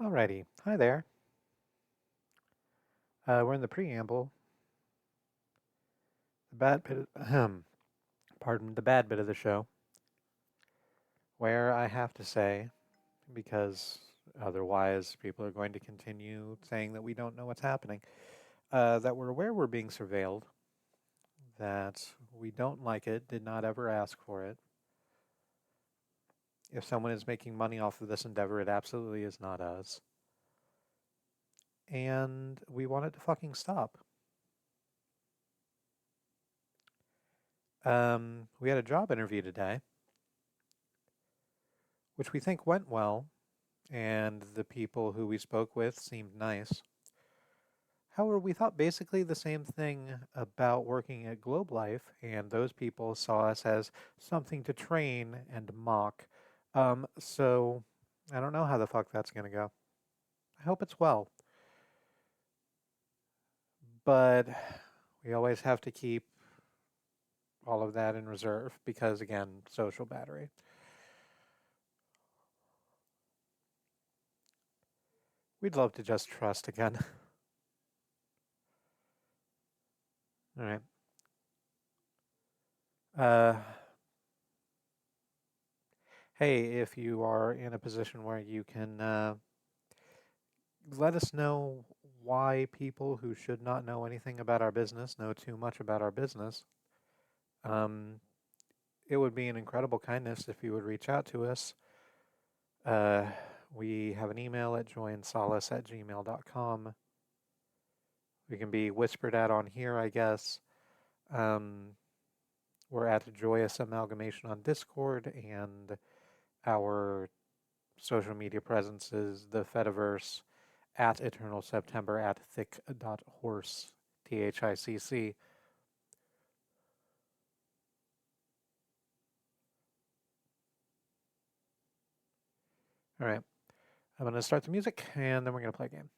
Alrighty, hi there. We're in the preamble, the bad bit, pardon, the bad bit of the show, where I have to say, because otherwise people are going to continue saying that we don't know what's happening, that we're aware we're being surveilled, that we don't like it, did not ever ask for it. If someone is making money off of this endeavor, it absolutely is not us. And we want it to fucking stop. We had a job interview today, which we think went well, and the people who we spoke with seemed nice. However, we thought basically the same thing about working at Globe Life, and those people saw us as something to train and mock. So I don't know how the fuck that's going to go. I hope it's well. But we always have to keep all of that in reserve because, again, social battery. We'd love to just trust again. All right. Uh, hey, if you are in a position where you can let us know why people who should not know anything about our business know too much about our business. Um, it would be an incredible kindness if you would reach out to us. Uh, we have an email at joyinsolace@gmail.com. We can be whispered at on here, I guess. Um, we're at Joyous Amalgamation on Discord, and our social media presence is the Fediverse at Eternal September at thick.horse, THICC. All right, I'm going to start the music and then we're going to play a game.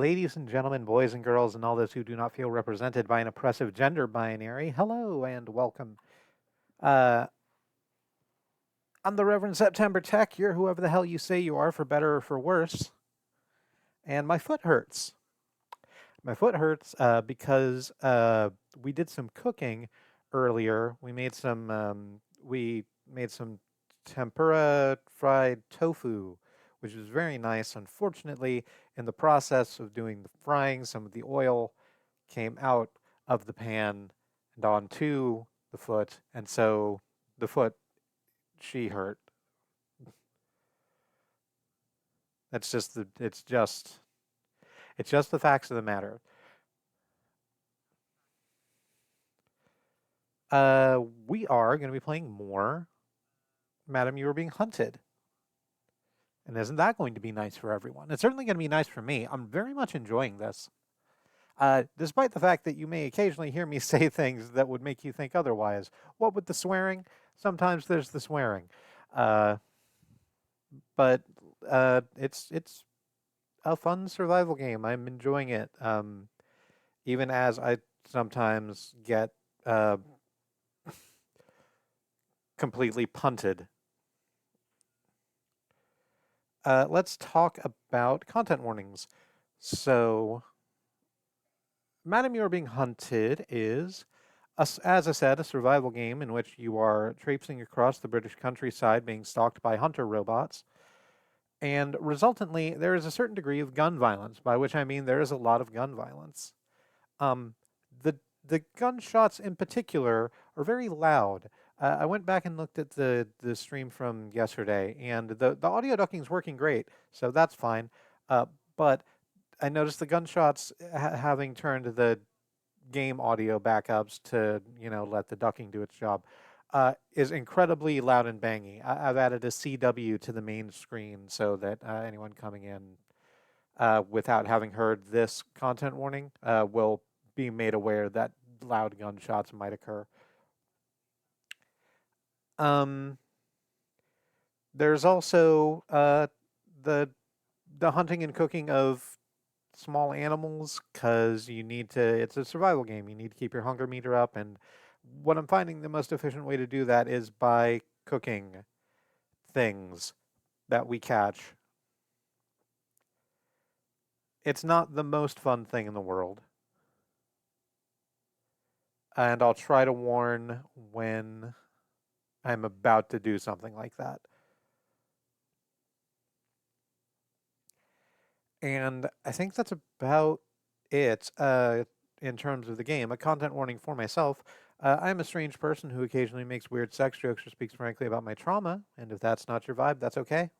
ladies and gentlemen, boys and girls, and all those who do not feel represented by an oppressive gender binary, hello and welcome. Uh, I'm the Reverend September Tech. You're whoever the hell you say you are, for better or for worse. And my foot hurts. My foot hurts because we did some cooking earlier. We made some tempura fried tofu, which was very nice. Unfortunately, in the process of doing the frying, some of the oil came out of the pan and onto the foot, and so the foot she hurt. It's just the facts of the matter. We are going to be playing more Madam You Are Being Hunted. And isn't that going to be nice for everyone? It's certainly going to be nice for me. I'm very much enjoying this. Despite the fact that you may occasionally hear me say things that would make you think otherwise. What with the swearing? Sometimes there's the swearing. Uh, but it's a fun survival game. I'm enjoying it. Even as I sometimes get uh, completely punted. Let's talk about content warnings. So, Madam You Are Being Hunted is, as I said, a survival game in which you are traipsing across the British countryside being stalked by hunter robots. And resultantly, there is a certain degree of gun violence, by which I mean there is a lot of gun violence. Um, the the gunshots in particular are very loud. I went back and looked at the stream from yesterday, and the audio ducking is working great, so that's fine. But I noticed the gunshots having turned the game audio backups to let the ducking do its job. Is incredibly loud and bangy. I've added a CW to the main screen so that anyone coming in without having heard this content warning will be made aware that loud gunshots might occur. Um, there's also the the hunting and cooking of small animals because you need to. It's a survival game. You need to keep your hunger meter up, and what I'm finding the most efficient way to do that is by cooking things that we catch. It's not the most fun thing in the world, and I'll try to warn when I'm about to do something like that. And I think that's about it in terms of the game. A content warning for myself. I'm a strange person who occasionally makes weird sex jokes or speaks frankly about my trauma, and if that's not your vibe, that's okay.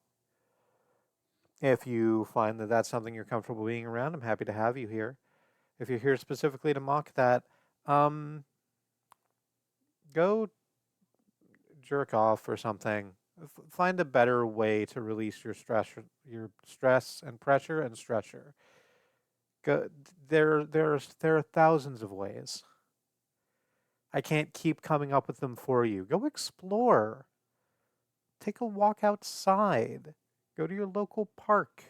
If you find that that's something you're comfortable being around, I'm happy to have you here. If you're here specifically to mock that, um, go jerk off or something. Find a better way to release your stress and pressure and stressor. Go, there are thousands of ways. I can't keep coming up with them for you. Go explore. Take a walk outside. Go to your local park.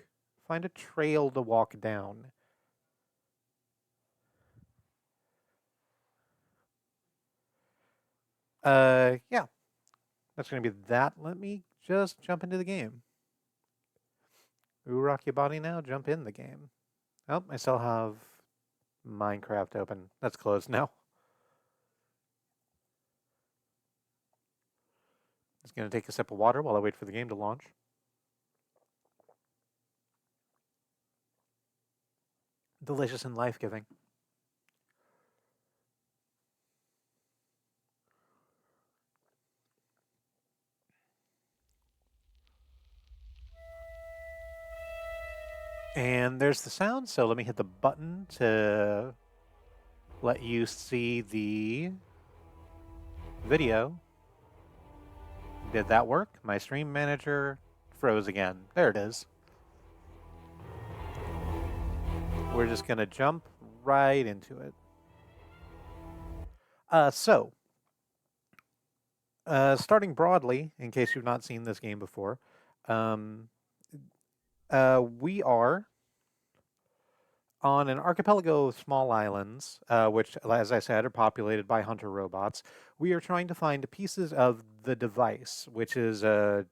Find a trail to walk down. Yeah, that's going to be that. Let me just jump into the game. Ooh, rock your body now. Jump in the game. Oh, I still have Minecraft open. That's closed now. Just going to take a sip of water while I wait for the game to launch. Delicious and life-giving. And there's the sound, so let me hit the button to let you see the video. Did that work? My stream manager froze again. There it is. We're just going to jump right into it. Starting broadly, in case you've not seen this game before, we are On an archipelago of small islands, which, as I said, are populated by hunter robots, we are trying to find pieces of the device, which is a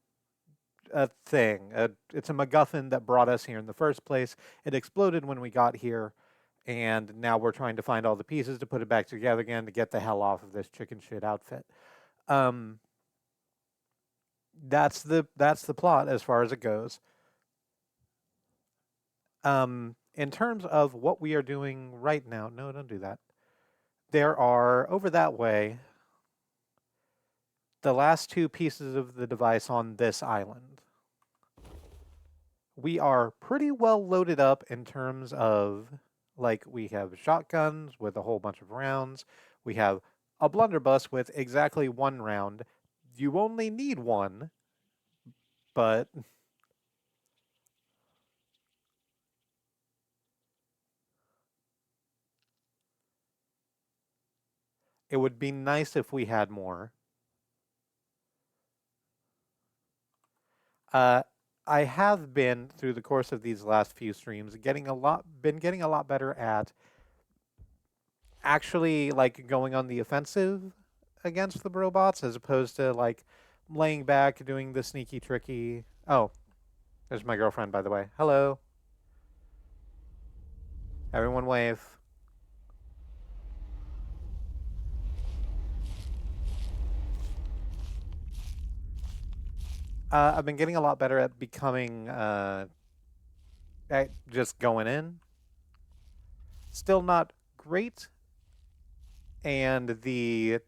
thing. It's a MacGuffin that brought us here in the first place. It exploded when we got here, and now we're trying to find all the pieces to put it back together again to get the hell off of this chicken shit outfit. Um, that's the plot as far as it goes. In terms of what we are doing right now, no, don't do that. There are over that way the last two pieces of the device on this island. We are pretty well loaded up in terms of, like, we have shotguns with a whole bunch of rounds. We have a blunderbuss with exactly one round. You only need one, but it would be nice if we had more. Uh, I have been through the course of these last few streams getting a lot better at actually like going on the offensive against the robots as opposed to like laying back doing the sneaky tricky. Oh, there's my girlfriend, by the way. Hello. Everyone wave. I've been getting a lot better at becoming at just going in. Still not great, and the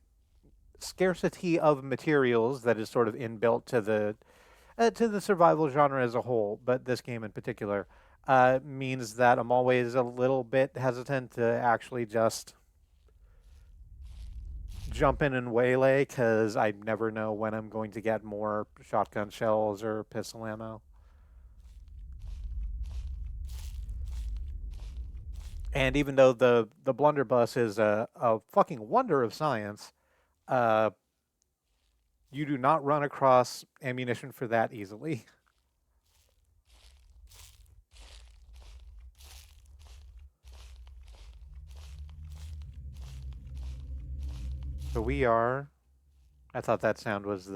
scarcity of materials that is sort of inbuilt to the survival genre as a whole, but this game in particular, means that I'm always a little bit hesitant to actually just jump in and waylay because I never know when I'm going to get more shotgun shells or pistol ammo. And even though the blunderbuss is a fucking wonder of science, uh, you do not run across ammunition for that easily. So we are. I thought that sound was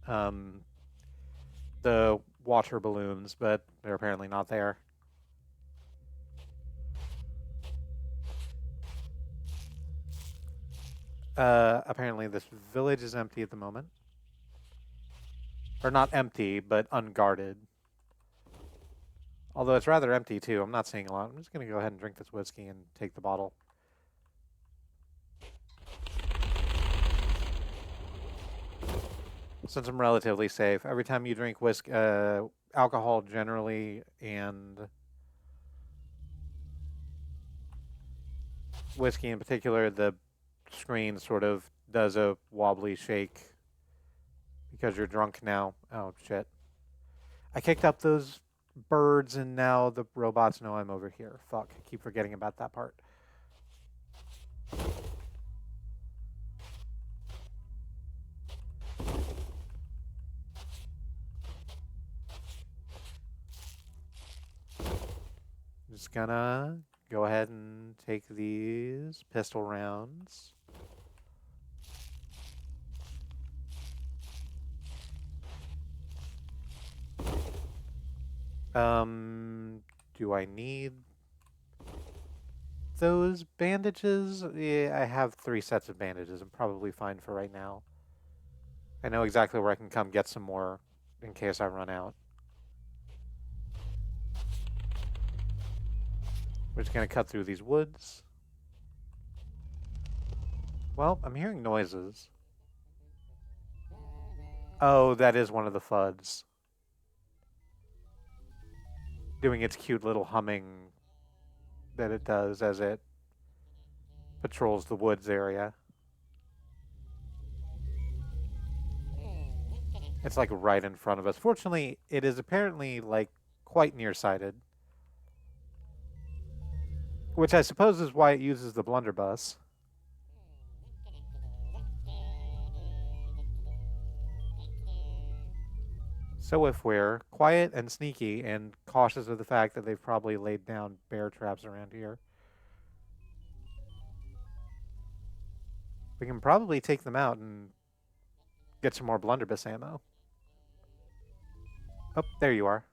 um, the water balloons, but they're apparently not there. Apparently this village is empty at the moment. Or not empty, but unguarded. Although it's rather empty too. I'm not seeing a lot. I'm just going to go ahead and drink this whiskey and take the bottle. Since I'm relatively safe, every time you drink whiskey, alcohol generally, and whiskey in particular, the screen sort of does a wobbly shake because you're drunk now. Oh, shit. I kicked up those birds and now the robots know I'm over here. Fuck, I keep forgetting about that part. Just gonna go ahead and take these pistol rounds. Do I need those bandages? Yeah, I have 3 sets of bandages. I'm probably fine for right now. I know exactly where I can come get some more in case I run out. We're just gonna cut through these woods. Well, I'm hearing noises. Oh, that is one of the FUDs. Doing its cute little humming that it does as it patrols the woods area. It's like right in front of us. Fortunately, it is apparently like quite nearsighted. Which I suppose is why it uses the blunderbuss. So if we're quiet and sneaky and cautious of the fact that they've probably laid down bear traps around here, we can probably take them out and get some more blunderbuss ammo. Oh, there you are.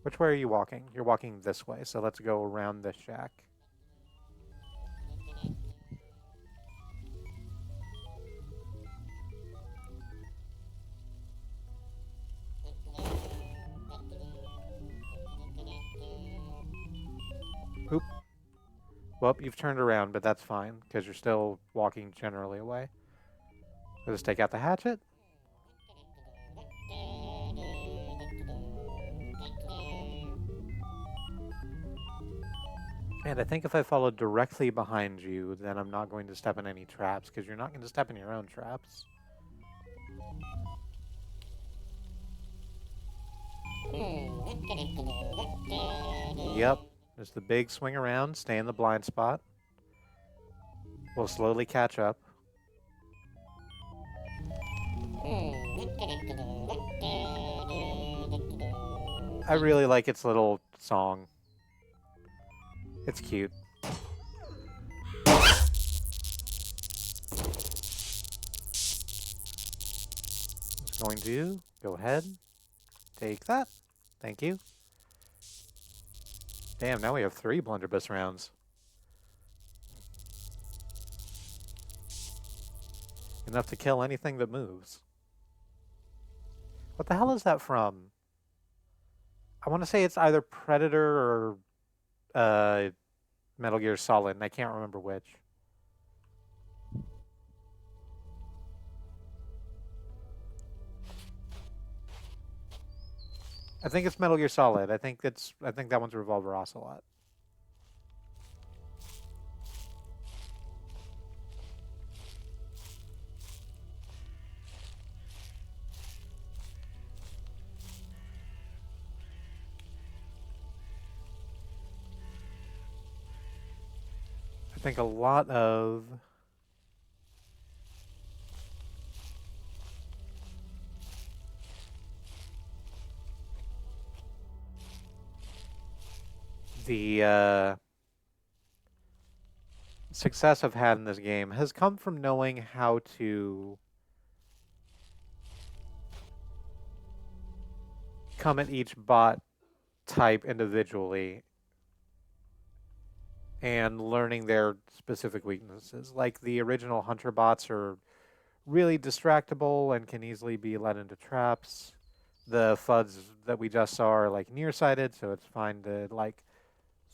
Which way are you walking? You're walking this way, so let's go around this shack. Oop. Well, you've turned around, but that's fine, because you're still walking generally away. Let's take out the hatchet. And I think if I follow directly behind you, then I'm not going to step in any traps, because you're not going to step in your own traps. Yep. There's the big swing around, stay in the blind spot. We'll slowly catch up. I really like its little song. It's cute. It's going to go ahead, take that. Thank you. Damn, now we have 3 blunderbuss rounds. Enough to kill anything that moves. What the hell is that from? I want to say it's either Predator or Metal Gear Solid, and I can't remember which. I think it's Metal Gear Solid. I think that one's Revolver Ocelot. I think a lot of the success I've had in this game has come from knowing how to come at each bot type individually and learning their specific weaknesses. Like the original hunter bots are really distractible and can easily be led into traps. The FUDs that we just saw are like nearsighted, so it's fine to like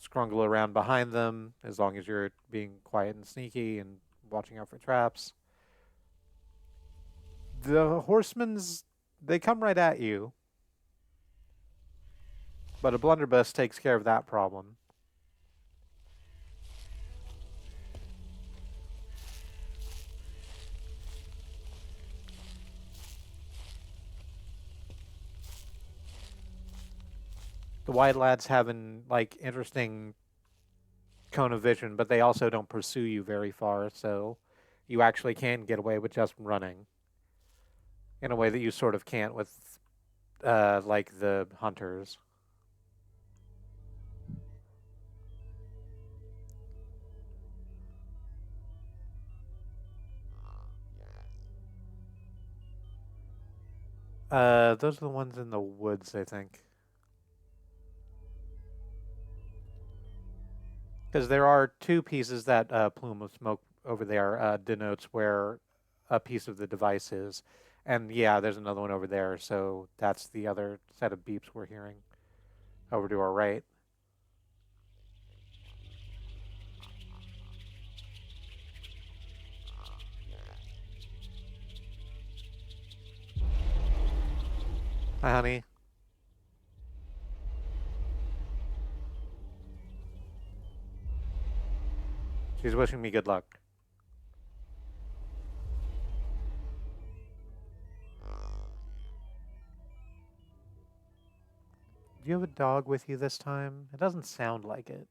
scrungle around behind them as long as you're being quiet and sneaky and watching out for traps. The horsemen's, they come right at you, but a blunderbuss takes care of that problem. The white lads have an like interesting cone of vision, but they also don't pursue you very far, so you actually can get away with just running in a way that you sort of can't with like the hunters. Those are the ones in the woods, I think. Because there are 2 pieces that plume of smoke over there denotes where a piece of the device is. And yeah, there's another one over there, so that's the other set of beeps we're hearing over to our right. Hi, honey. She's wishing me good luck. Do you have a dog with you this time? It doesn't sound like it.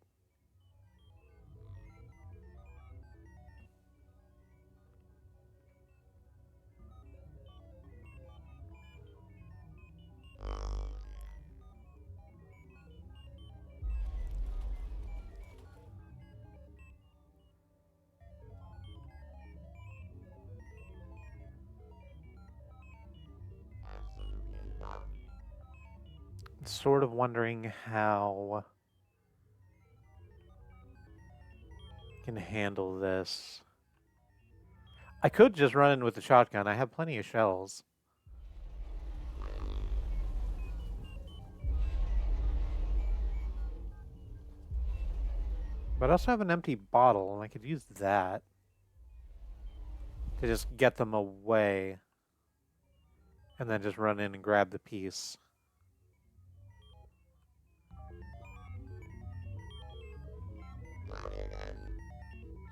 sort of wondering how I can handle this. I could just run in with the shotgun. I have plenty of shells. But I also have an empty bottle, and I could use that to just get them away. And then just run in and grab the piece.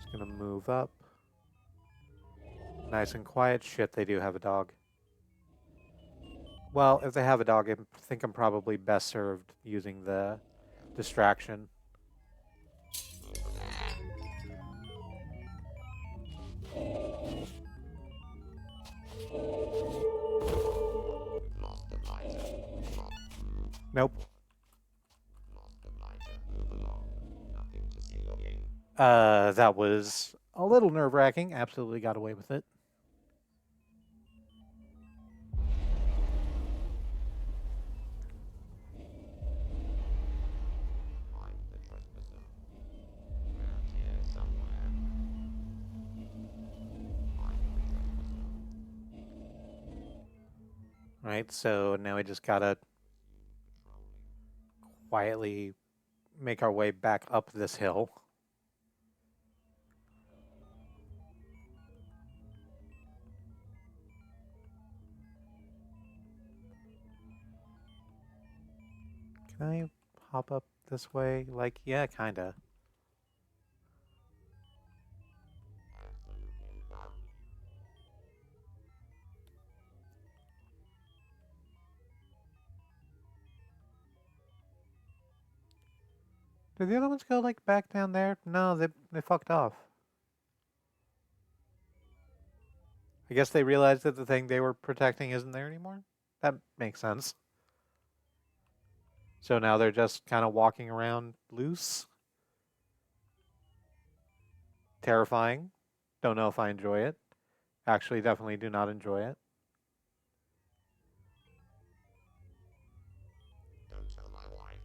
Just gonna move up. Nice and quiet. Shit, they do have a dog. Well, if they have a dog, I think I'm probably best served using the distraction. Nope. That was a little nerve-wracking. Absolutely got away with it. Right, so now we just gotta quietly make our way back up this hill. Can I hop up this way? Like, yeah, kinda. Did the other ones go, like, back down there? No, they fucked off. I guess they realized that the thing they were protecting isn't there anymore? That makes sense. So now they're just kind of walking around loose. Terrifying. Don't know if I enjoy it. Actually, definitely do not enjoy it. Don't tell my wife.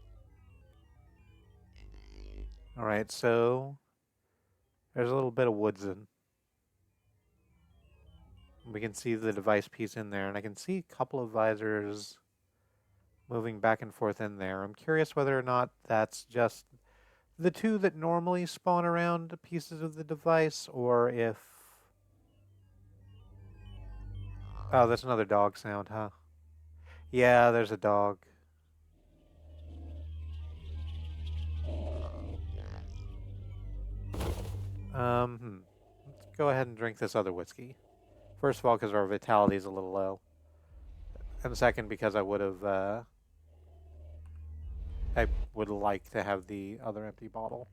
All right, so there's a little bit of woods in. We can see the device piece in there, and I can see a couple of visors moving back and forth in there. I'm curious whether or not that's just the two that normally spawn around pieces of the device, or if... Oh, that's another dog sound, huh? Yeah, there's a dog. Let's go ahead and drink this other whiskey. First of all, because our vitality is a little low. And second, because I would like to have the other empty bottle.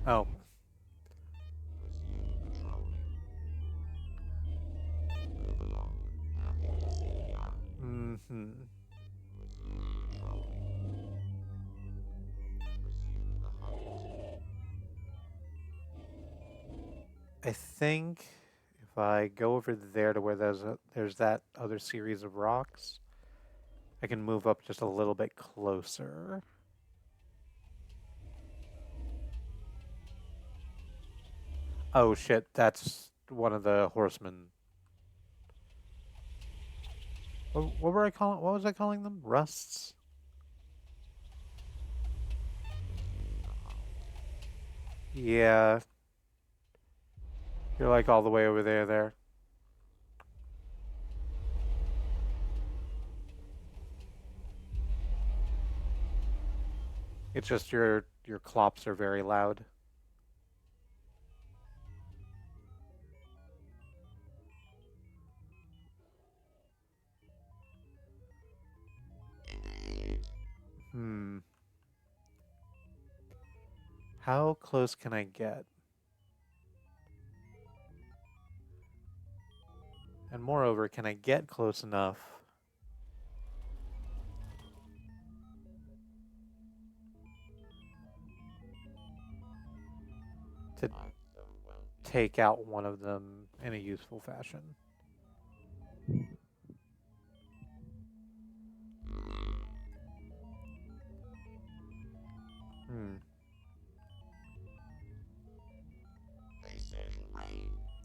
Oh. Mm-hmm. I think if I go over there to where there's that other series of rocks, I can move up just a little bit closer. Oh shit, that's one of the horsemen. What were I calling? What was I calling them? Rusts? Yeah, you're like all the way over there. It's just your clops are very loud. Hmm. How close can I get? And moreover, can I get close enough to take out one of them in a useful fashion?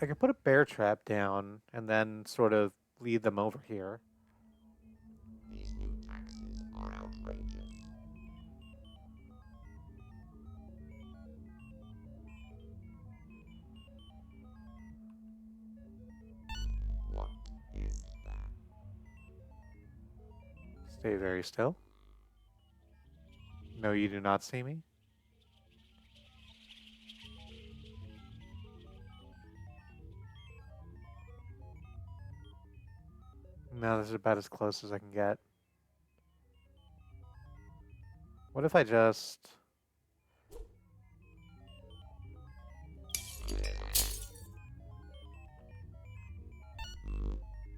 I could put a bear trap down and then sort of lead them over here. These new taxes are outrageous. What is that? Stay very still. No, you do not see me. No, this is about as close as I can get. What if I just...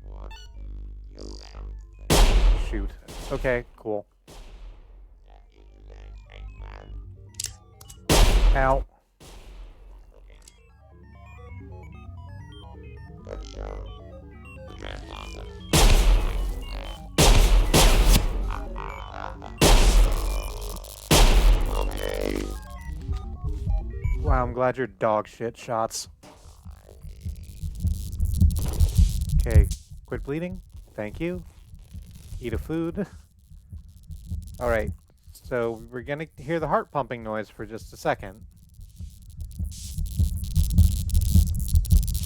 What? You found Shoot. Okay, cool. that is an eggman. Ow. Good job. Grandfather. Okay. Wow, I'm glad you're dog shit shots. Okay, quit bleeding. Thank you. Eat a food. Alright, so we're gonna hear the heart pumping noise for just a second.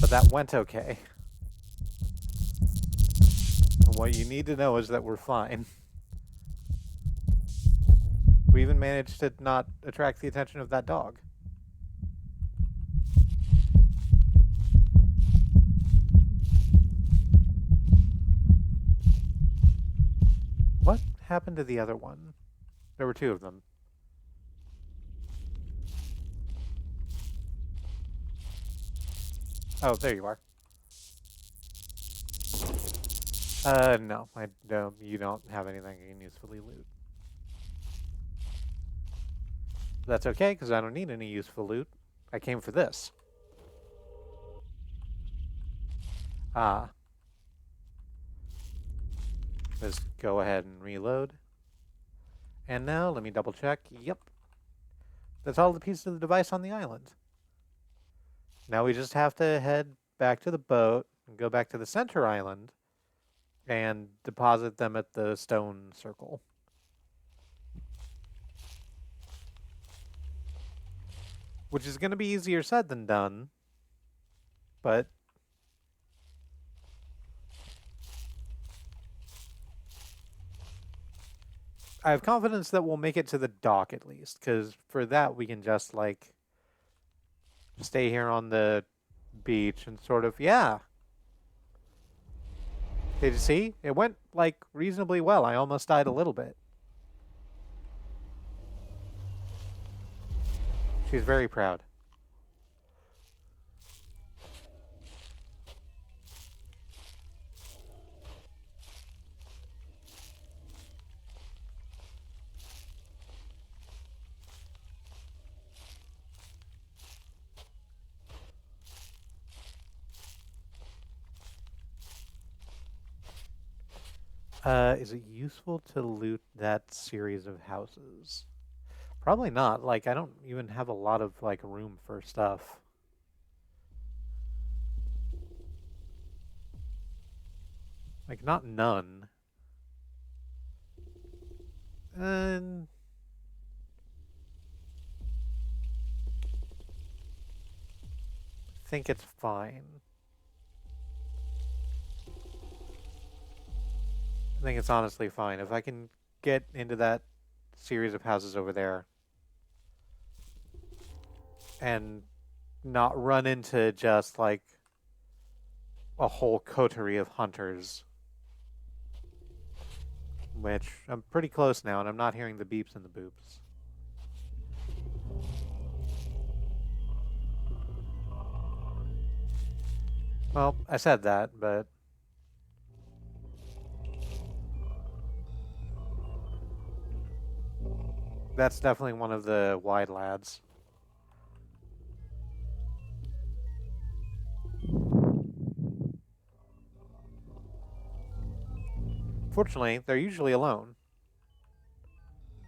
But that went okay. And what you need to know is that we're fine. We even managed to not attract the attention of that dog. What happened to the other one? There were two of them. Oh, there you are. No, I don't. You don't have anything you can usefully loot. That's okay, because I don't need any useful loot. I came for this. Ah. Let's go ahead and reload. And now, let me double check. Yep. That's all the pieces of the device on the island. Now we just have to head back to the boat and go back to the center island and deposit them at the stone circle. Which is going to be easier said than done, but I have confidence that we'll make it to the dock at least, because for that we can just, like, stay here on the beach and sort of, yeah. Did you see? It went, like, reasonably well. I almost died a little bit. She's very proud. Is it useful to loot that series of houses? Probably not. Like, I don't even have a lot of, like, room for stuff. Like, not none. And I think it's fine. I think it's honestly fine. If I can get into that series of houses over there and not run into just, like, a whole coterie of hunters, which I'm pretty close now, and I'm not hearing the beeps and the boops. Well, I said that, but that's definitely one of the wide lads. Fortunately, they're usually alone.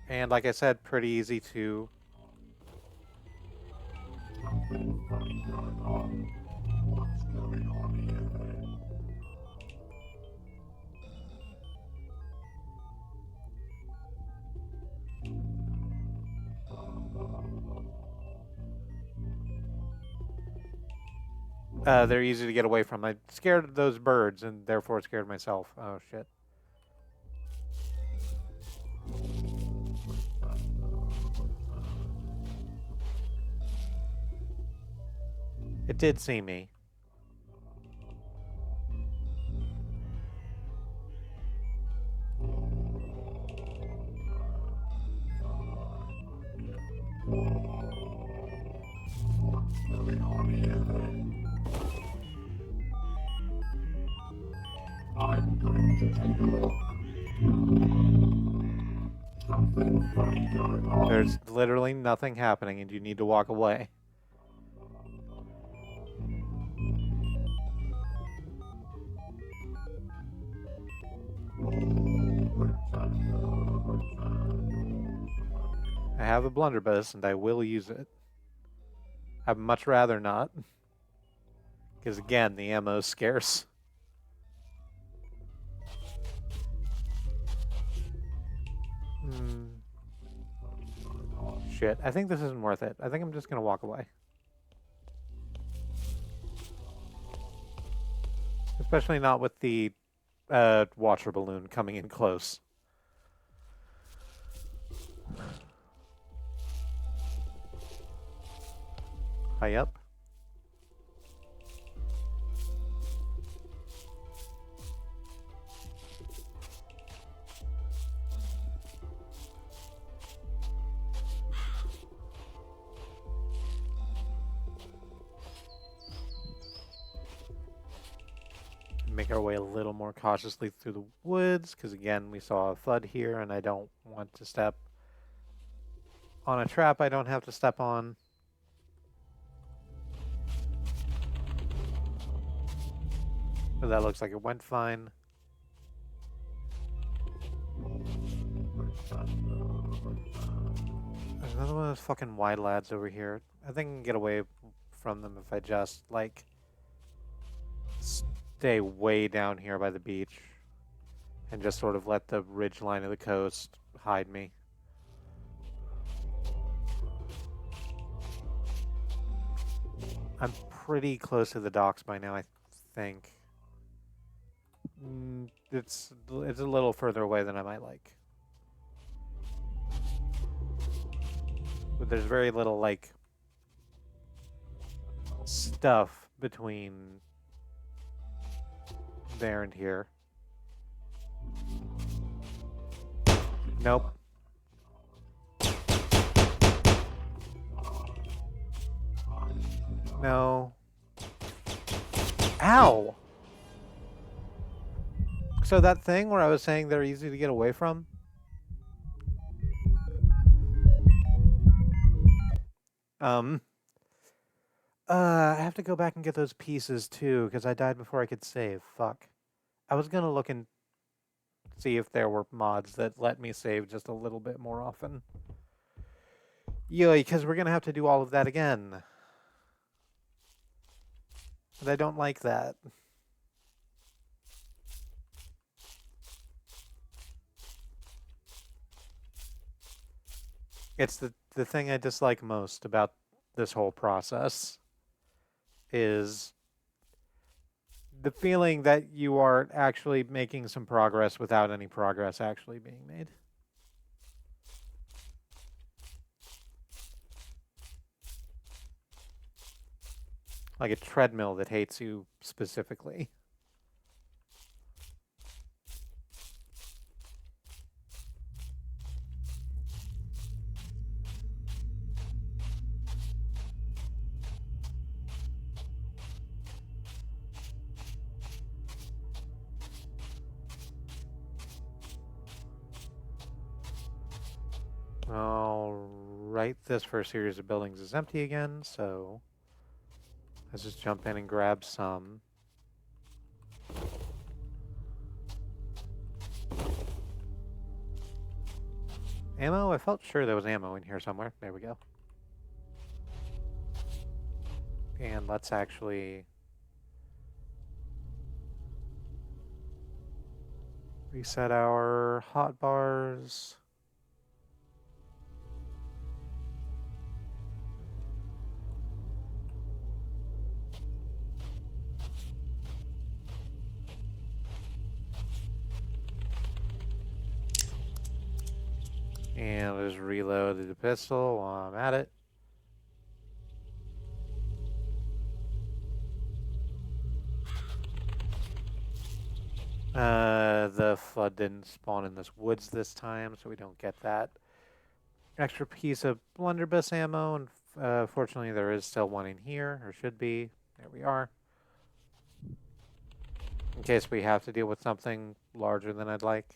And like I said, pretty easy to... They're easy to get away from. I scared those birds and therefore scared myself. Oh shit. It did see me. I'm going to take a look. Something funny going on. There's literally nothing happening and you need to walk away. I have a blunderbuss and I will use it. I'd much rather not. Because again, the ammo's scarce. Shit, I think this isn't worth it. I think I'm just gonna walk away. Especially not with the water balloon coming in close. High up. Make our way a little more cautiously through the woods, because again, we saw a thud here, and I don't want to step on a trap I don't have to step on. But that looks like it went fine. There's another one of those fucking wide lads over here. I think I can get away from them if I just, like, stay way down here by the beach and just sort of let the ridge line of the coast hide me. I'm pretty close to the docks by now, I think. It's a little further away than I might like. But there's very little, like, stuff between there and here. Nope. No. Ow! So that thing where I was saying they're easy to get away from? I have to go back and get those pieces too, because I died before I could save. Fuck. I was gonna look and see if there were mods that let me save just a little bit more often. Yeah, because we're gonna have to do all of that again. And I don't like that. It's the thing I dislike most about this whole process is the feeling that you are actually making some progress without any progress actually being made. Like a treadmill that hates you specifically. All right, this first series of buildings is empty again, so let's just jump in and grab some. Ammo? I felt sure there was ammo in here somewhere. There we go. And let's actually reset our hotbars. And I'll just reload the pistol while I'm at it. The flood didn't spawn in this woods this time, so we don't get that extra piece of blunderbuss ammo. And fortunately, there is still one in here, or should be. There we are. In case we have to deal with something larger than I'd like.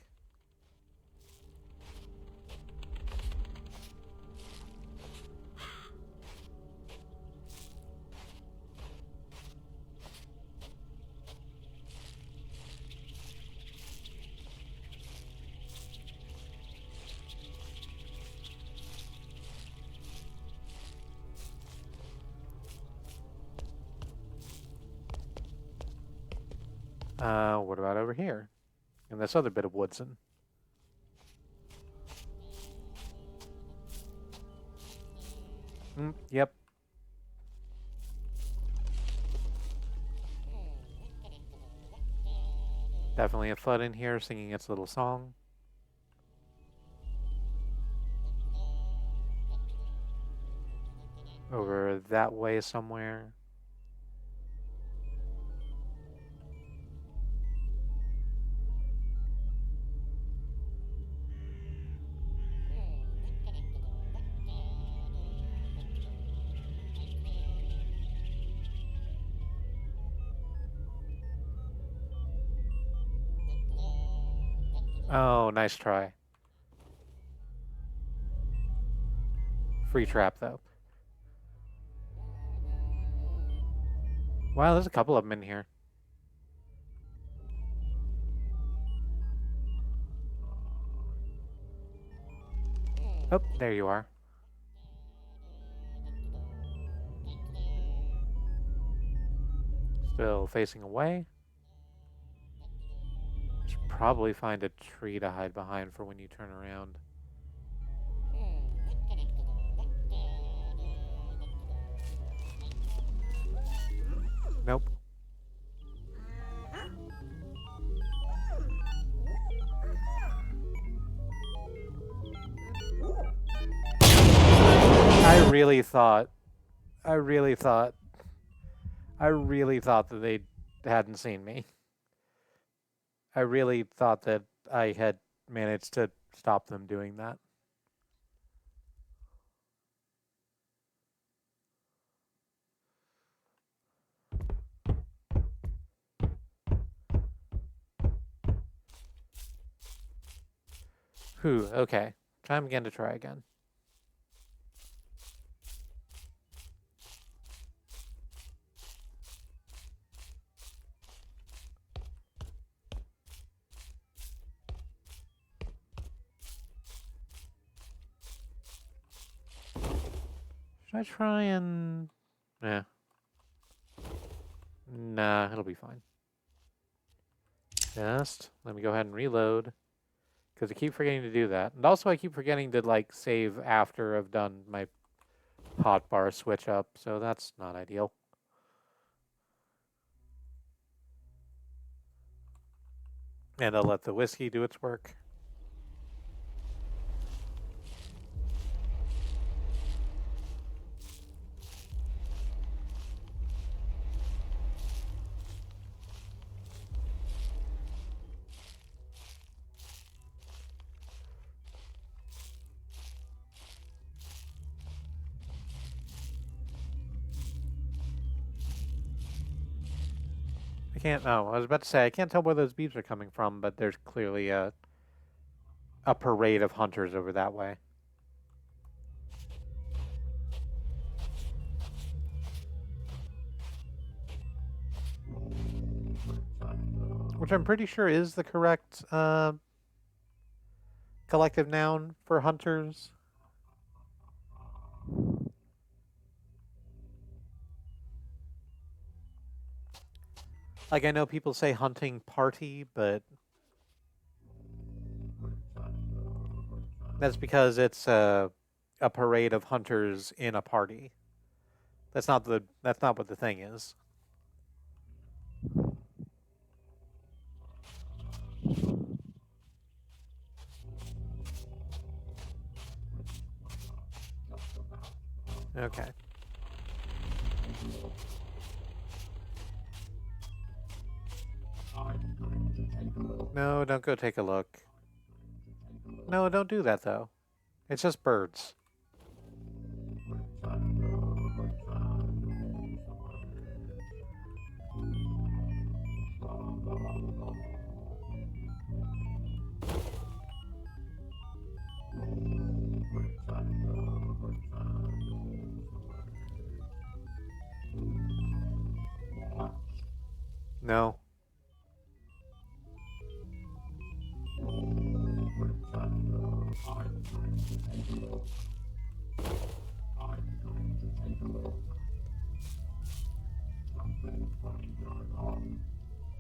What about over here? And this other bit of Woodson. Yep. Definitely a flood in here singing its little song. Over that way somewhere. Oh, nice try. Free trap, though. Wow, there's a couple of them in here. Oh, there you are. Still facing away. Should probably find a tree to hide behind for when you turn around. Nope. I really thought that they hadn't seen me. I really thought that I had managed to stop them doing that. Whew, okay. Time again to try again. Should I try and... Yeah. Nah, it'll be fine. Just let me go ahead and reload. Because I keep forgetting to do that. And also I keep forgetting to, like, save after I've done my hotbar switch up. So that's not ideal. And I'll let the whiskey do its work. I can't... Oh, I was about to say, I can't tell where those beeps are coming from, but there's clearly a parade of hunters over that way. Which I'm pretty sure is the correct collective noun for hunters. Like, I know people say hunting party, but that's because it's a parade of hunters in a party. That's not what the thing is. Okay. I'm going to take a look. No, don't go take a look. No, don't do that, though. It's just birds. No.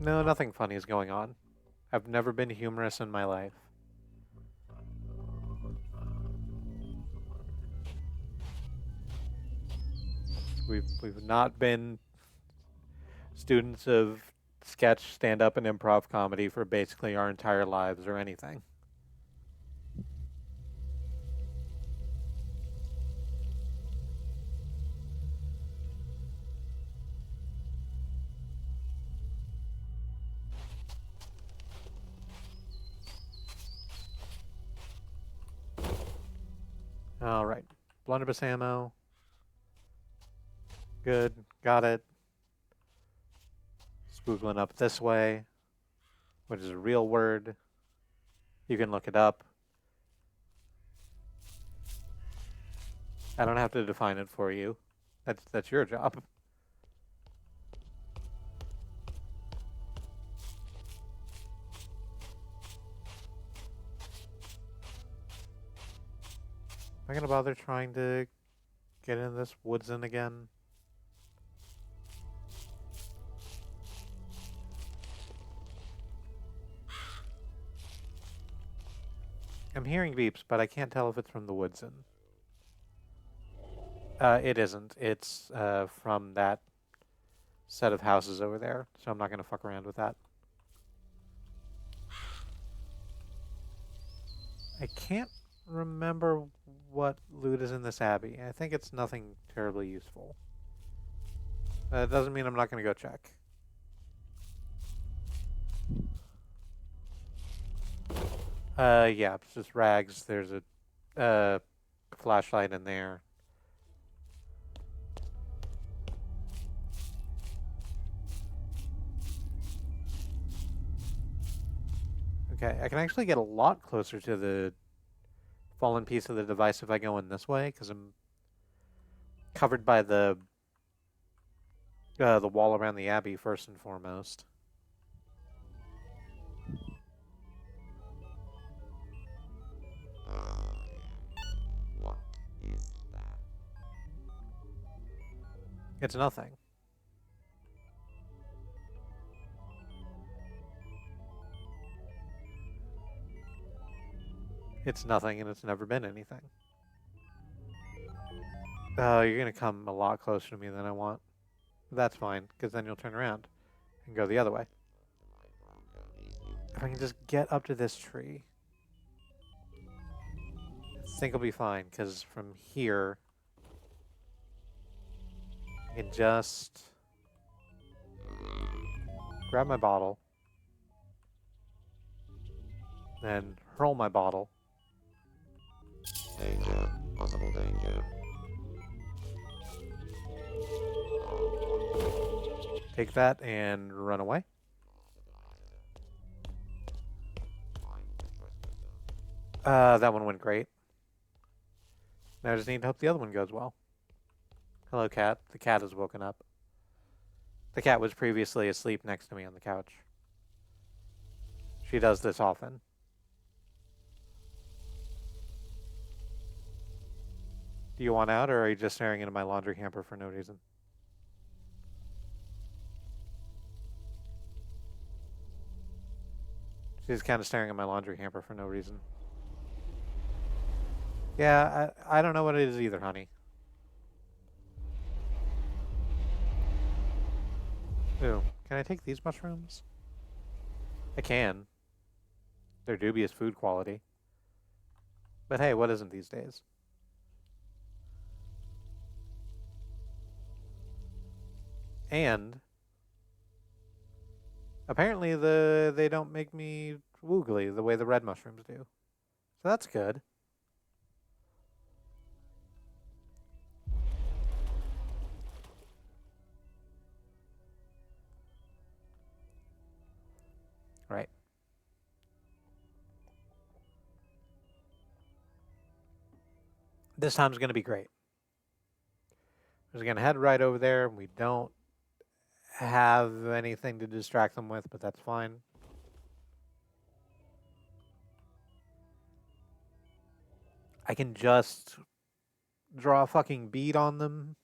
No, nothing funny is going on. I've never been humorous in my life. We've not been students of sketch, stand-up, and improv comedy for basically our entire lives or anything. All right. Blunderbuss ammo. Good. Got it. Spoogling up this way, which is a real word. You can look it up. I don't have to define it for you. That's your job. Am I gonna bother trying to get in this woods again? I'm hearing beeps, but I can't tell if it's from the woods. It isn't. It's from that set of houses over there, so I'm not gonna fuck around with that. I can't remember what loot is in this abbey. I think it's nothing terribly useful. That doesn't mean I'm not gonna go check. Yeah, it's just rags. There's a flashlight in there. Okay, I can actually get a lot closer to the fallen piece of the device if I go in this way, because I'm covered by the wall around the abbey first and foremost. What is that? It's nothing. It's nothing, and it's never been anything. You're gonna come a lot closer to me than I want. That's fine, because then you'll turn around and go the other way. If I can just get up to this tree, I think I'll be fine, because from here, I can just grab my bottle, then hurl my bottle. Danger. Possible danger. Take that and run away. That one went great. Now I just need to hope the other one goes well. Hello, cat. The cat has woken up. The cat was previously asleep next to me on the couch. She does this often. Do you want out, or are you just staring into my laundry hamper for no reason? She's kind of staring at my laundry hamper for no reason. Yeah, I don't know what it is either, honey. Ooh, can I take these mushrooms? I can. They're dubious food quality. But hey, what isn't these days? And apparently they don't make me woogly the way the red mushrooms do. So that's good. Right. This time's going to be great. We're going to head right over there. We don't have anything to distract them with, but that's fine. I can just draw a fucking bead on them,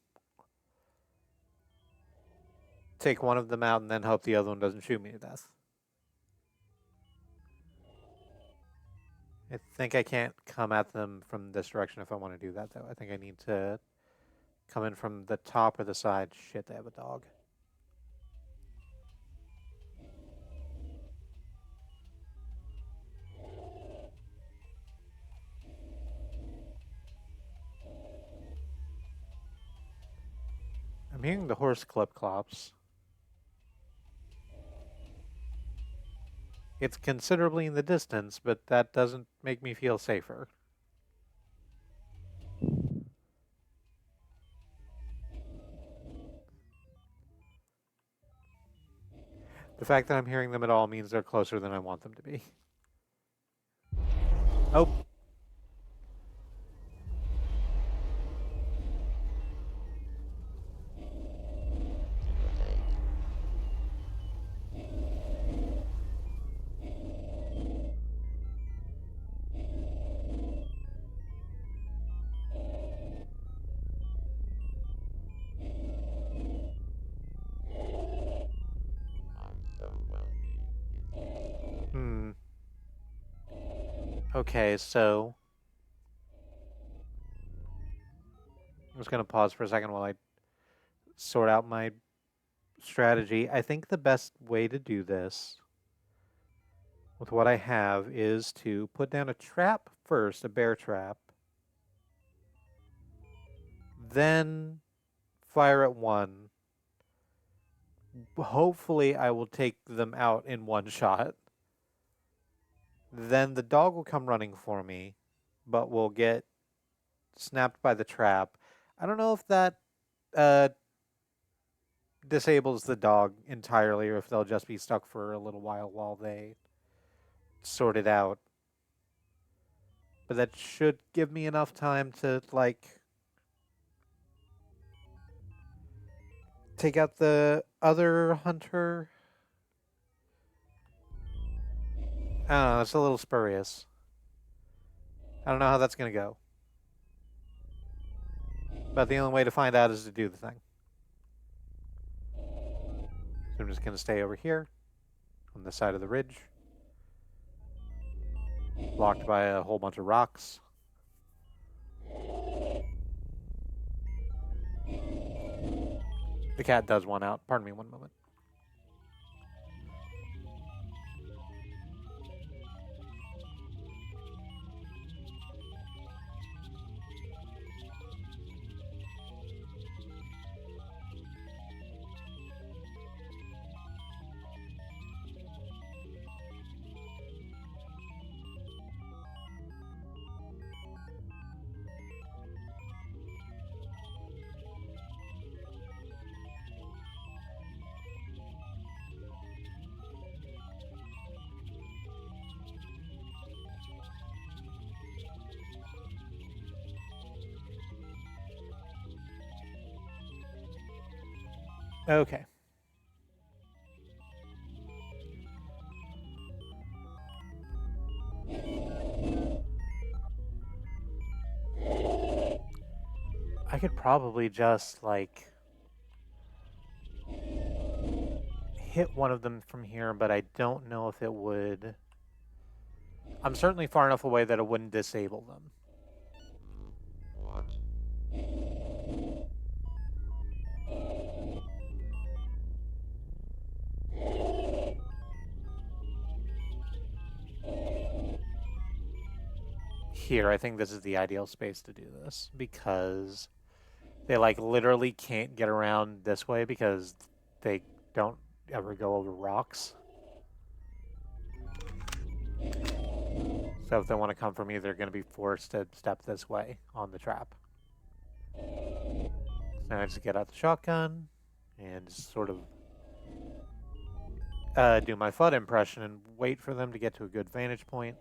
take one of them out, and then hope the other one doesn't shoot me to death. I think I can't come at them from this direction if I want to do that, though. I think I need to come in from the top or the side. Shit, they have a dog. I'm hearing the horse clip clops. It's considerably in the distance, but that doesn't make me feel safer. The fact that I'm hearing them at all means they're closer than I want them to be. Oh. Okay, so I'm just going to pause for a second while I sort out my strategy. I think the best way to do this with what I have is to put down a trap first, a bear trap, then fire at one. Hopefully, I will take them out in one shot. Then the dog will come running for me, but will get snapped by the trap. I don't know if that uh, disables the dog entirely or if they'll just be stuck for a little while they sort it out. But that should give me enough time to, like, take out the other hunter. I don't know, it's a little spurious. I don't know how that's going to go. But the only way to find out is to do the thing. So I'm just going to stay over here on the side of the ridge. Blocked by a whole bunch of rocks. The cat does want out. Pardon me one moment. Okay. I could probably just, like, hit one of them from here, but I don't know if it would. I'm certainly far enough away that it wouldn't disable them. What? Here, I think this is the ideal space to do this because they, like, literally can't get around this way because they don't ever go over rocks. So if they want to come for me, they're going to be forced to step this way on the trap. So now I just get out the shotgun and just sort of do my FUD impression and wait for them to get to a good vantage point.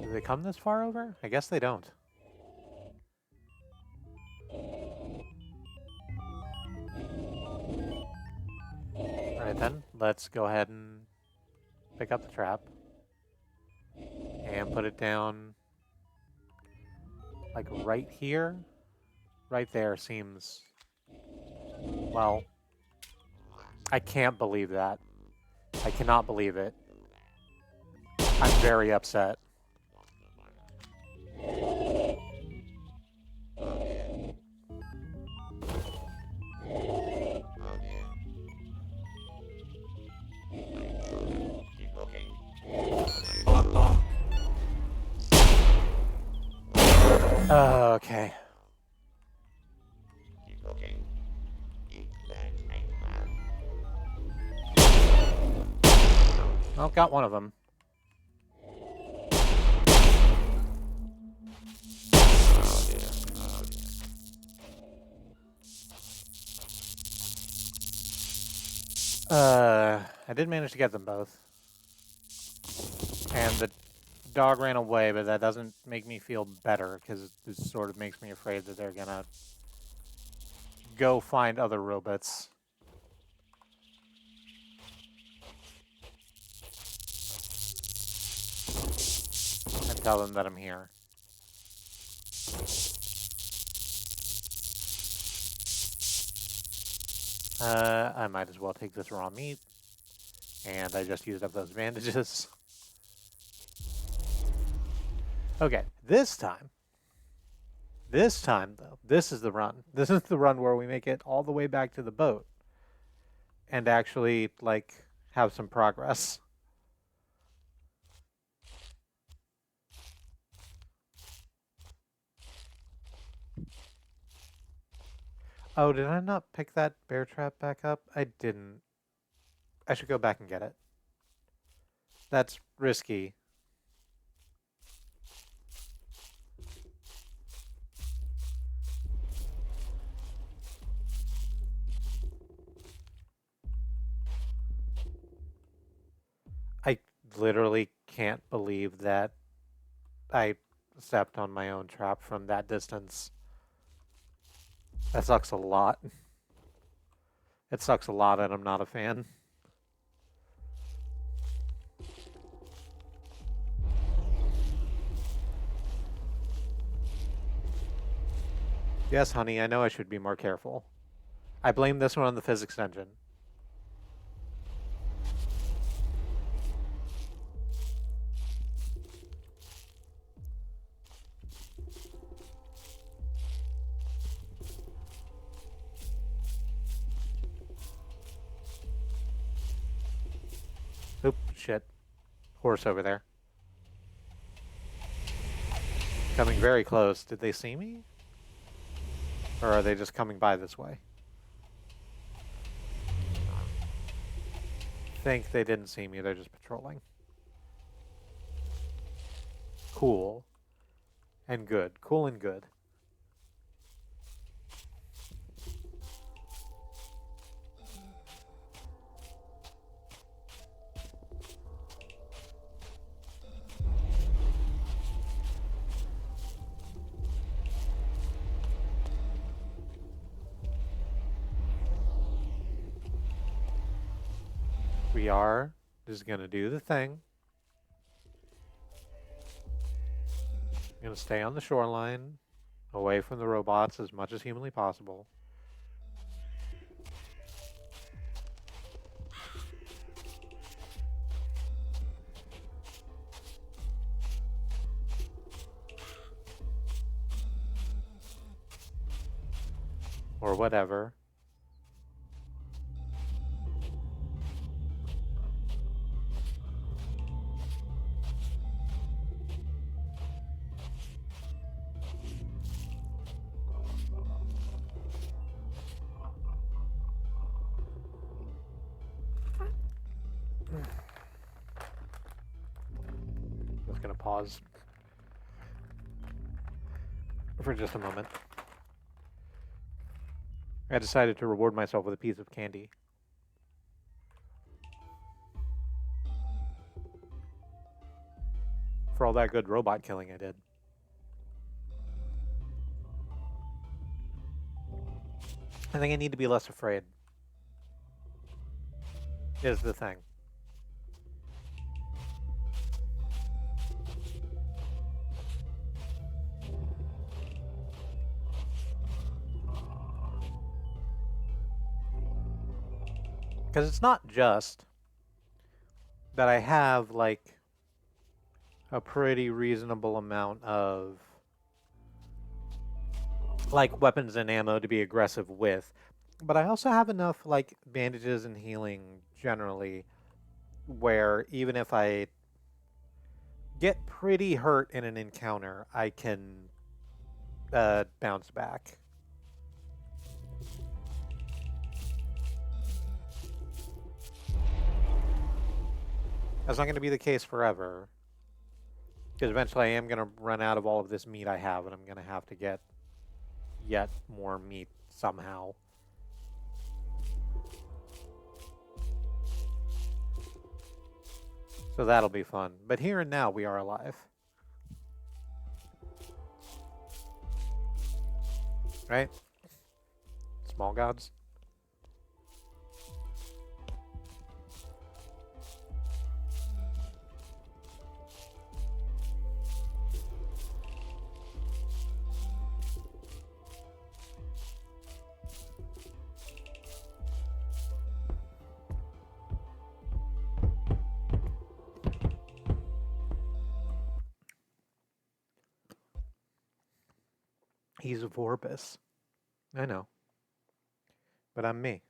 Do they come this far over? I guess they don't. Alright then, let's go ahead and pick up the trap and put it down like right here. Right there seems, well, I can't believe that. I cannot believe it. I'm very upset. Keep looking. Okay. Keep looking. Eat that nightmare. Well, got one of them. Oh dear. Oh dear. I did manage to get them both. And the dog ran away, but that doesn't make me feel better, because it sort of makes me afraid that they're gonna go find other robots. And tell them that I'm here. I might as well take this raw meat. And I just used up those bandages. Okay, this time, though, this is the run. This is the run where we make it all the way back to the boat. And actually, like, have some progress. Oh, did I not pick that bear trap back up? I didn't. I should go back and get it. That's risky. I literally can't believe that I stepped on my own trap from that distance. That sucks a lot. It sucks a lot, and I'm not a fan. Yes, honey, I know I should be more careful. I blame this one on the physics engine. Oop, shit. Horse over there. Coming very close. Did they see me? Or are they just coming by this way? Think they didn't see me, they're just patrolling. Cool. And good. Cool and good. We are just gonna do the thing. Gonna stay on the shoreline, away from the robots as much as humanly possible. Or whatever. going to pause for just a moment. I decided to reward myself with a piece of candy. For all that good robot killing I did. I think I need to be less afraid. Is the thing. Because it's not just that I have, like, a pretty reasonable amount of, like, weapons and ammo to be aggressive with, but I also have enough, like, bandages and healing generally where even if I get pretty hurt in an encounter, I can bounce back. That's not going to be the case forever, because eventually I am going to run out of all of this meat I have, and I'm going to have to get yet more meat somehow. So that'll be fun. But here and now, we are alive. Right? Small gods. He's a Vorbis. I know. But I'm me.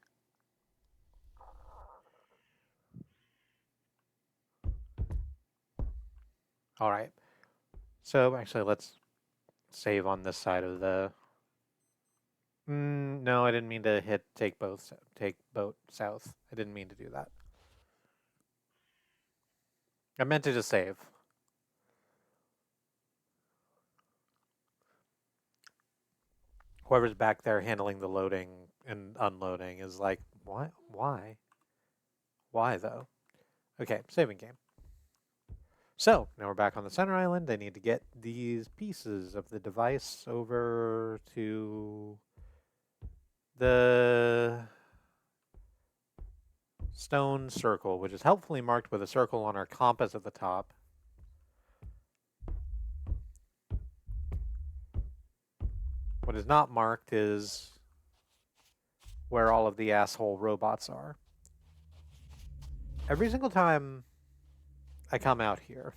All right. So actually, let's save on this side of the... no, I didn't mean to take boat south. I didn't mean to do that. I meant to just save. Whoever's back there handling the loading and unloading is like, what? Why? Why, though? Okay, saving game. So, now we're back on the center island. I need to get these pieces of the device over to the stone circle, which is helpfully marked with a circle on our compass at the top. What is not marked is where all of the asshole robots are. Every single time I come out here,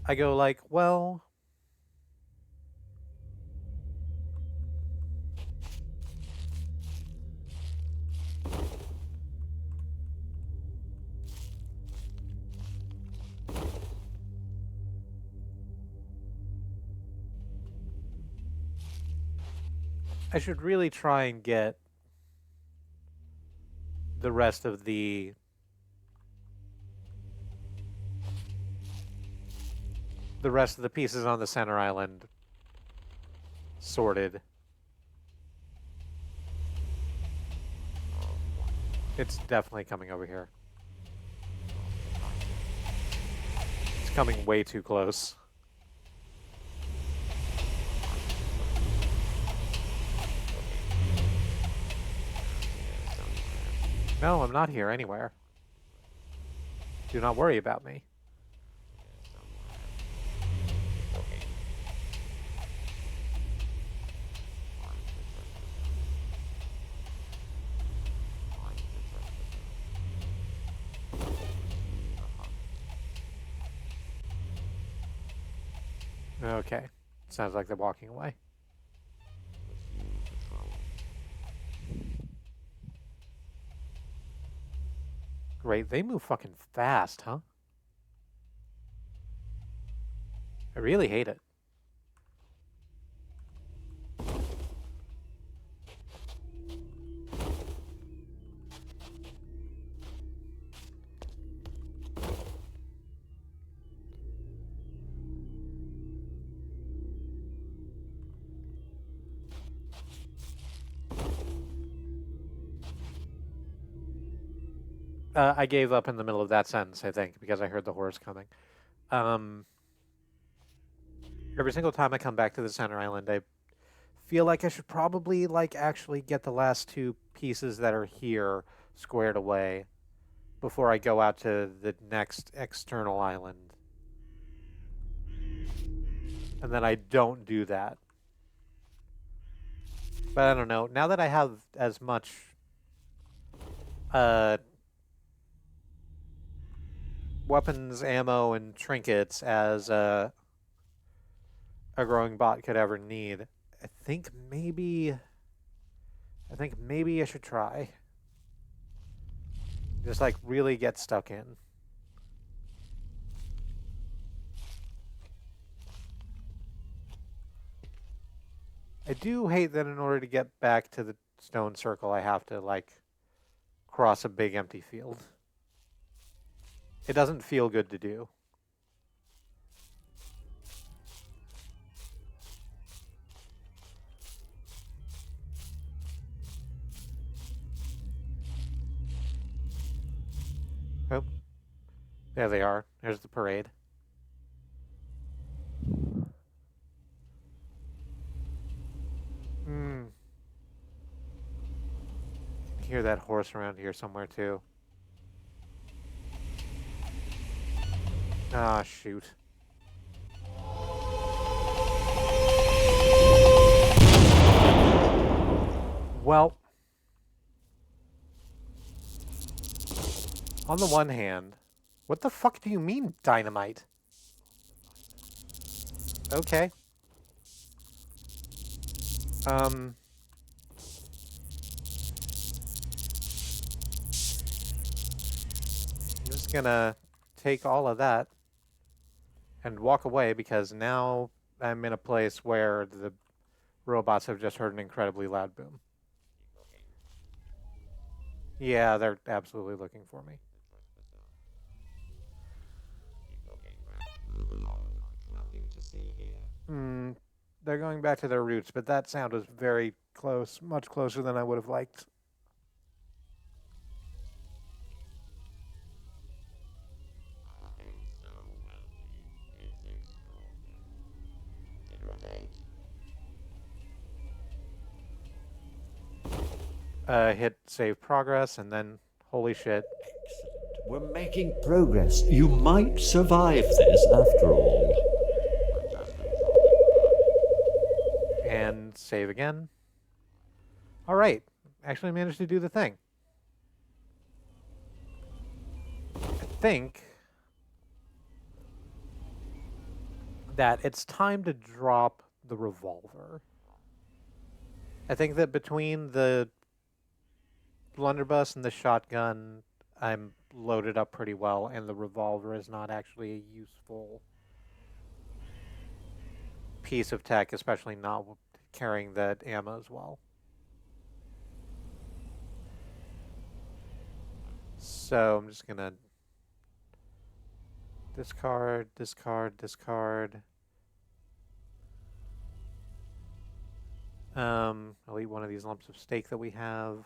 I go like, well, I should really try and get the rest of the pieces on the center island sorted. It's definitely coming over here. It's coming way too close. No, I'm not here anywhere. Do not worry about me. Okay. Sounds like they're walking away. Great. They move fucking fast, huh? I really hate it. I gave up in the middle of that sentence, I think, because I heard the horse coming. Um, every single time I come back to the center island, I feel like I should probably like actually get the last two pieces that are here squared away before I go out to the next external island. And then I don't do that. But I don't know. Now that I have as much uh, weapons, ammo, and trinkets as a growing bot could ever need, I think maybe I should try. Just like really get stuck in. I do hate that in order to get back to the stone circle, I have to like cross a big empty field. It doesn't feel good to do. Oh, there they are. There's the parade. Hmm. Hear that horse around here somewhere too. Ah, shoot. Well, on the one hand, what the fuck do you mean, dynamite? Okay. Um, I'm just gonna take all of that and walk away because now I'm in a place where the robots have just heard an incredibly loud boom. Yeah, they're absolutely looking for me. Nothing to see here. Hmm. They're going back to their roots, but that sound was very close, much closer than I would have liked. I'm so wealthy. It's extraordinary. Did Hit save progress, and then holy shit, Excellent. We're making progress. You might survive this after all. and save again. All right, actually managed to do the thing. I think that it's time to drop the revolver. I think that between the blunderbuss and the shotgun, I'm loaded up pretty well, and the revolver is not actually a useful piece of tech, especially not carrying the ammo as well. So I'm just gonna discard, discard, discard. I'll eat one of these lumps of steak that we have.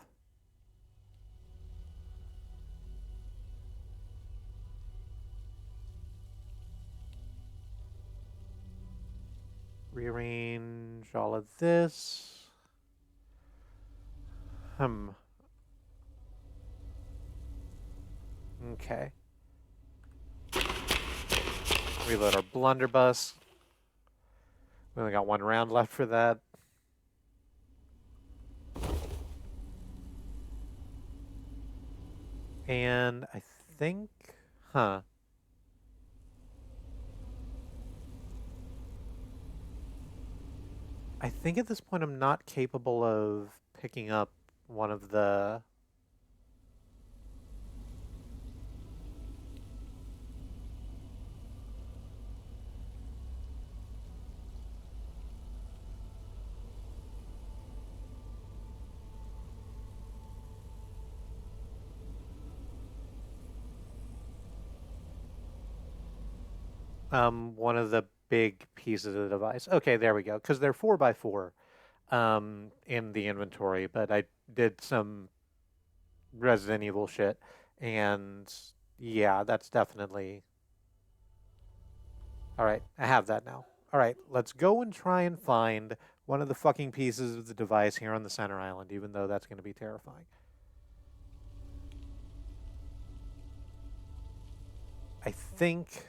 Rearrange all of this. Hmm. Okay. Reload our blunderbuss. We only got one round left for that. And I think, huh. I think at this point I'm not capable of picking up one of the one of the big pieces of the device. Okay, there we go. Because they're 4x4 in the inventory, but I did some Resident Evil shit And yeah, that's definitely... Alright, I have that now. Alright, let's go and try and find one of the fucking pieces of the device here on the center island, even though that's going to be terrifying. I think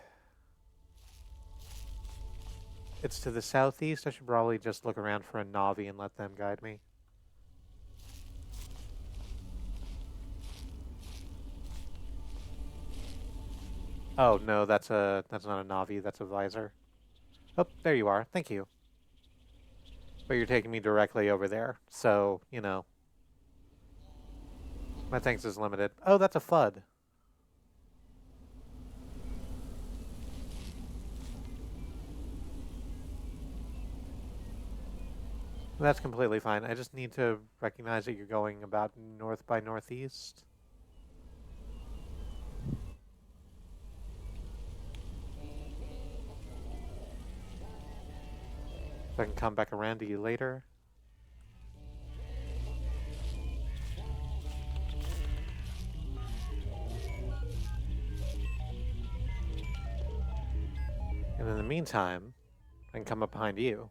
it's to the southeast. I should probably just look around for a Navi and let them guide me. Oh, no, that's not a Navi, that's a visor. Oh, there you are. Thank you. But you're taking me directly over there, so, you know. My thanks is limited. Oh, that's a FUD. That's completely fine. I just need to recognize that you're going about north by northeast. So I can come back around to you later. And in the meantime, I can come up behind you.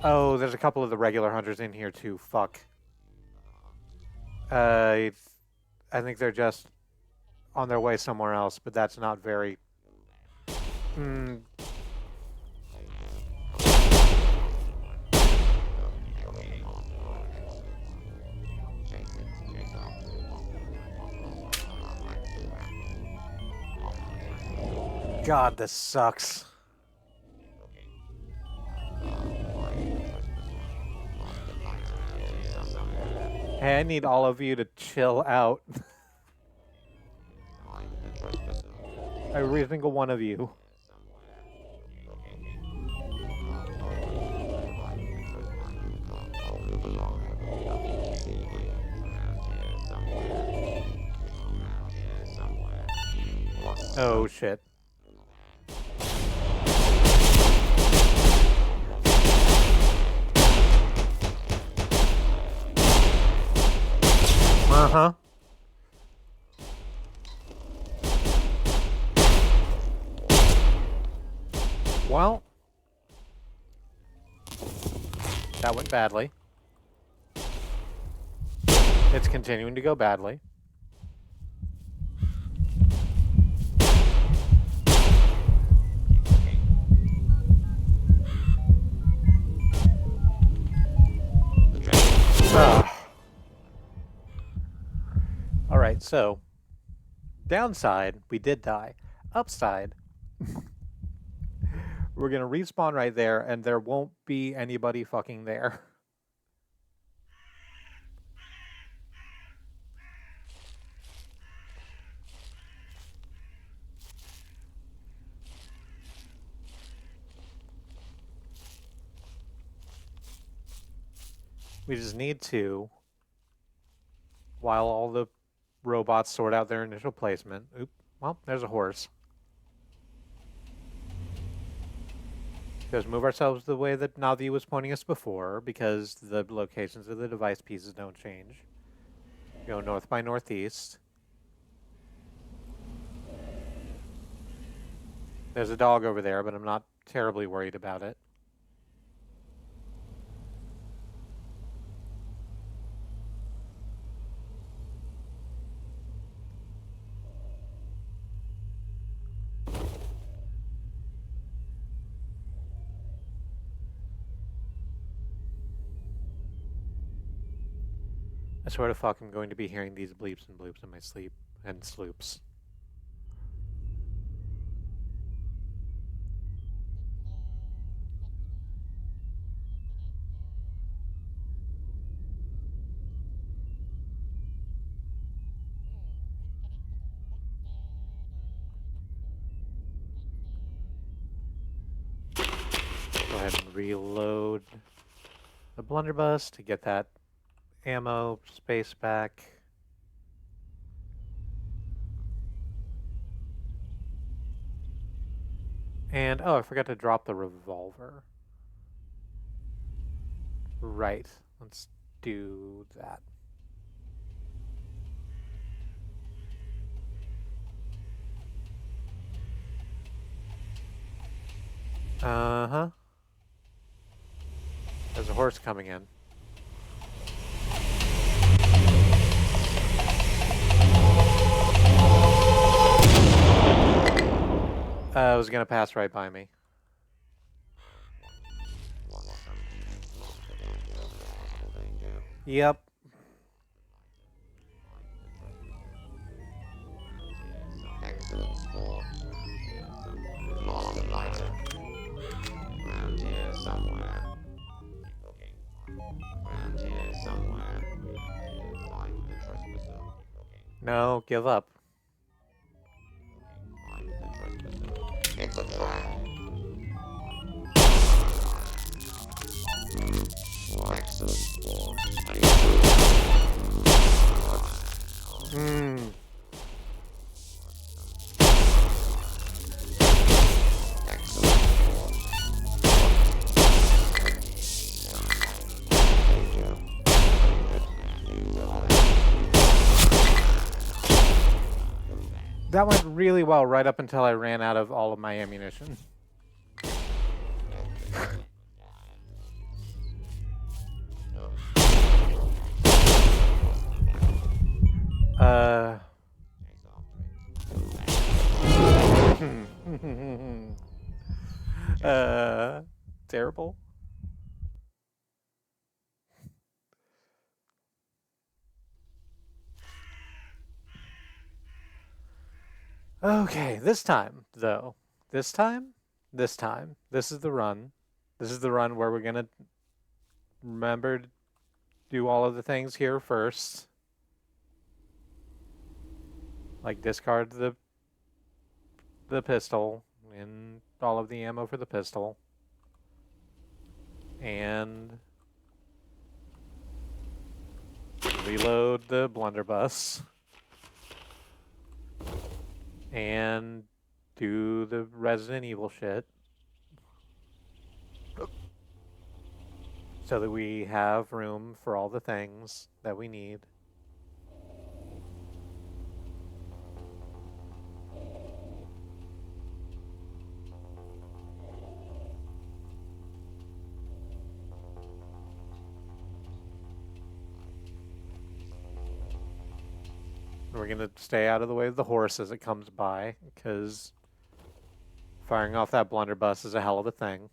Oh, there's a couple of the regular hunters in here too. Fuck. I think they're just on their way somewhere else, but that's not very... God, this sucks. Hey, I need all of you to chill out. Every single one of you. Oh, shit. Uh-huh. Well, that went badly. It's continuing to go badly. Alright, so downside, we did die. Upside, we're gonna respawn right there and there won't be anybody fucking there. We just need to, while all the robots sort out their initial placement. Oop, well, there's a horse. Just move ourselves the way that Navi was pointing us before, because the locations of the device pieces don't change. Go north by northeast. There's a dog over there, but I'm not terribly worried about it. I swear to fuck I'm going to be hearing these bleeps and bloops in my sleep, and sloops. Go ahead and reload the blunderbuss to get that ammo space back. And, oh, I forgot to drop the revolver. Right. Let's do that. Uh-huh. There's a horse coming in. It was gonna pass right by me. Yep. Excellent sport. Lost an item. Around here somewhere. Looking. Around here somewhere. Find the trespasser. Looking. No, give up. Find the trespasser. It's a trap. Excellent sport. Hmm. Excellent sport. That went really well right up until I ran out of all of my ammunition. Terrible. Okay, this time, though. This time, this is the run. This is the run where we're gonna remember to do all of the things here first. Like discard the pistol and all of the ammo for the pistol. And reload the blunderbuss. And do the Resident Evil shit. So that we have room for all the things that we need. We're going to stay out of the way of the horse as it comes by, because firing off that blunderbuss is a hell of a thing.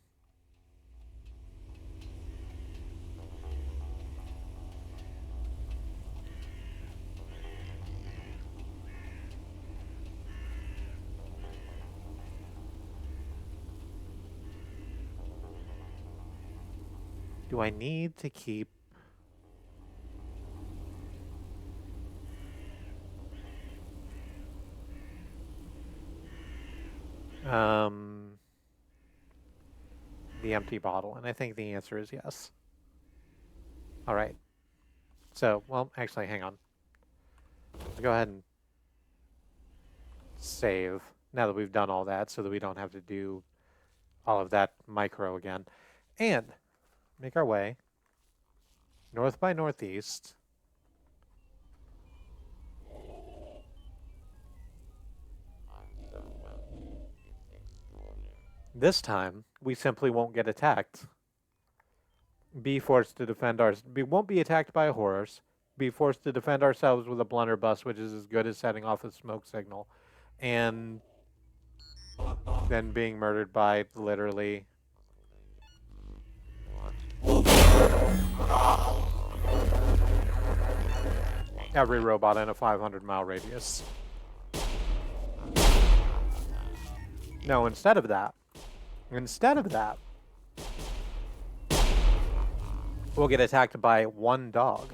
Do I need to keep... the empty bottle? And I think the answer is yes. All right. So, well, actually, hang on. Let's go ahead and save now that we've done all that so that we don't have to do all of that micro again. And make our way north by northeast. This time, we simply won't get attacked. Be forced to defend we won't be attacked by a horse. Be forced to defend ourselves with a blunderbuss, which is as good as setting off a smoke signal. And then being murdered by literally... every robot in a 500-mile radius. No, instead of that, we'll get attacked by one dog.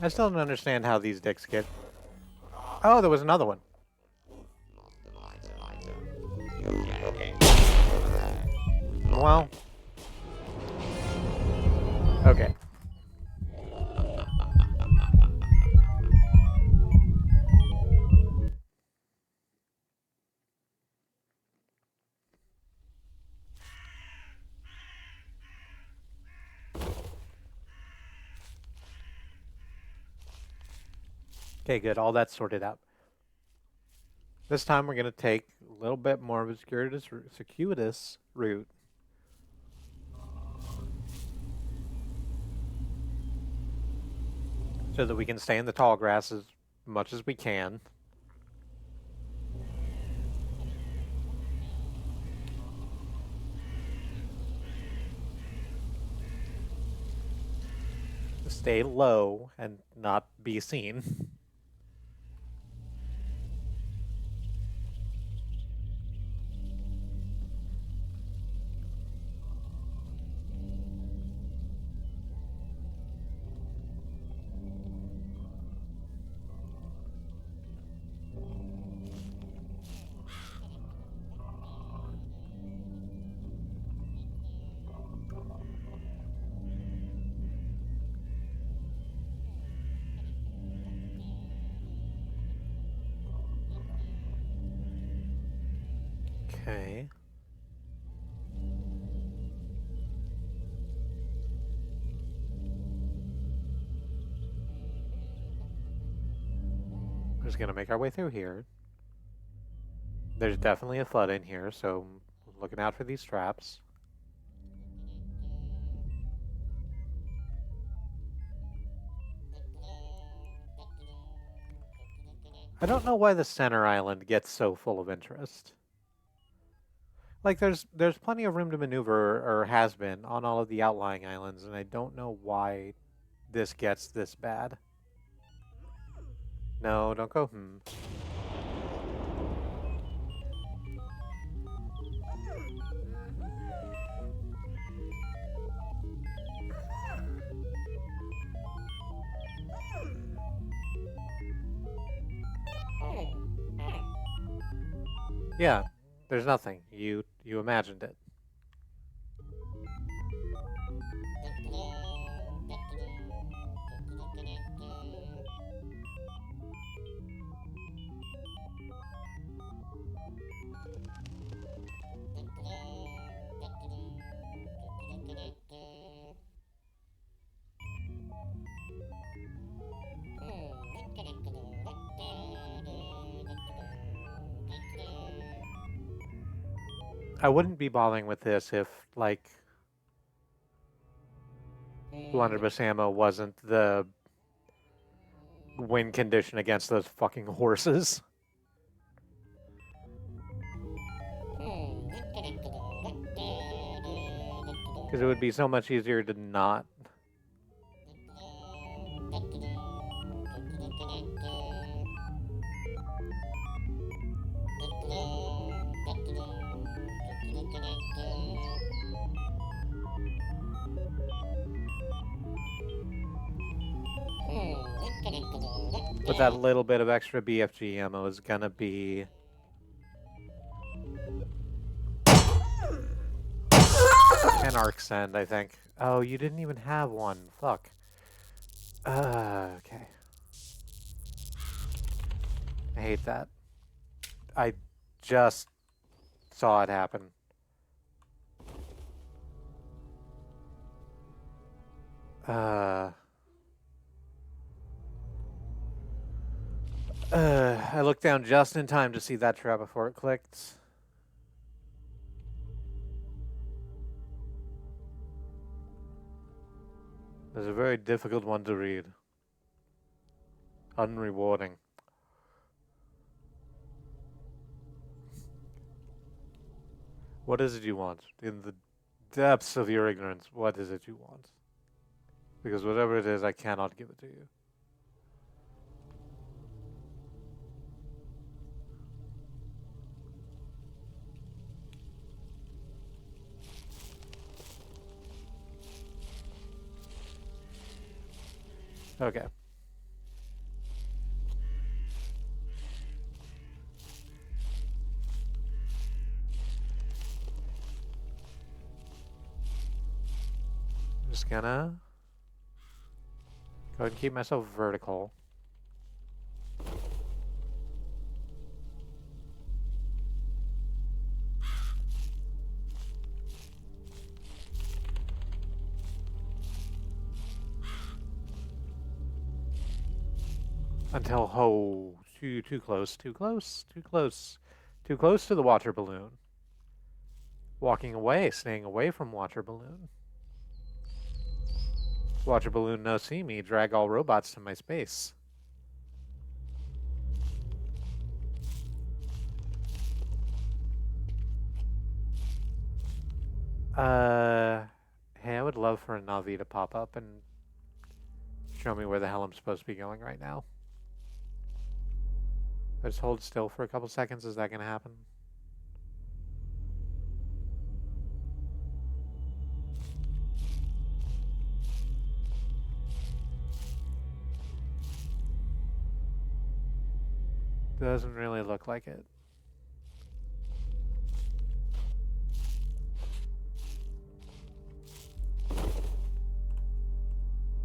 I still don't understand how these dicks get... Oh, there was another one. Well... Okay. Okay, good. All that's sorted out. This time we're going to take a little bit more of a circuitous route. So that we can stay in the tall grass as much as we can. Stay low and not be seen. Okay. We're just going to make our way through here. There's definitely a flood in here, so looking out for these traps. I don't know why the center island gets so full of interest. Like there's plenty of room to maneuver, or has been, on all of the outlying islands, and I don't know why this gets this bad. No, don't go Yeah, there's nothing. You imagined it. I wouldn't be bothering with this if, like, 200 ammo wasn't the win condition against those fucking horses. Because it would be so much easier to not. But that little bit of extra BFG ammo is gonna be... an arc send, I think. Oh, you didn't even have one. Fuck. Okay. I hate that. I just saw it happen. I looked down just in time to see that trap before it clicked. It's a very difficult one to read. Unrewarding. What is it you want? In the depths of your ignorance, what is it you want? Because whatever it is, I cannot give it to you. Okay. I'm just gonna go ahead and keep myself vertical. Until, oh, too close, too close, too close. Too close to the water balloon. Walking away, staying away from water balloon. Water balloon no see me, drag all robots to my space. Hey, I would love for a Navi to pop up and show me where the hell I'm supposed to be going right now. I just hold still for a couple seconds. Is that going to happen? Doesn't really look like it.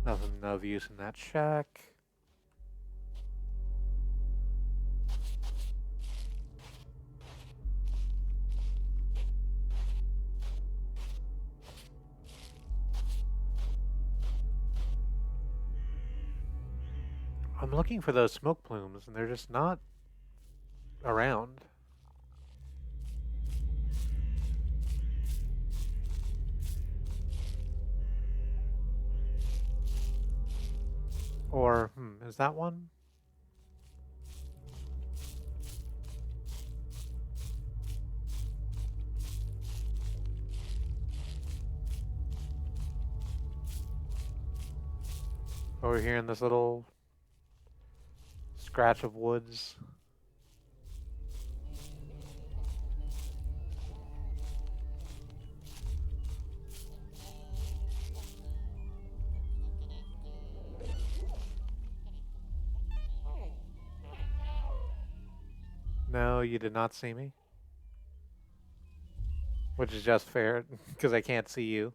Nothing of use in that shack. I'm looking for those smoke plumes, and they're just not around. Or, is that one? Over here in this little scratch of woods. No, you did not see me. Which is just fair, because I can't see you.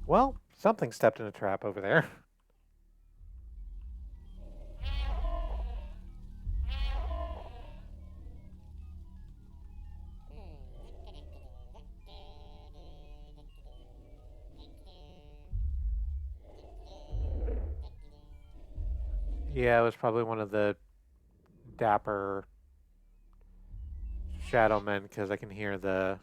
Well, something stepped in a trap over there. Yeah, it was probably one of the dapper shadow men, because I can hear the...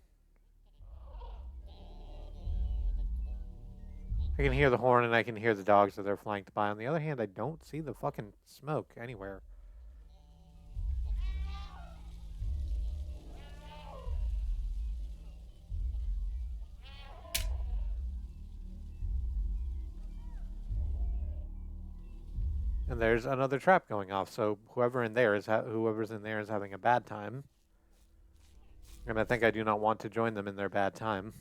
I can hear the horn and I can hear the dogs that they're flanked by. On the other hand, I don't see the fucking smoke anywhere. And there's another trap going off, so whoever's in there is having a bad time. And I think I do not want to join them in their bad time.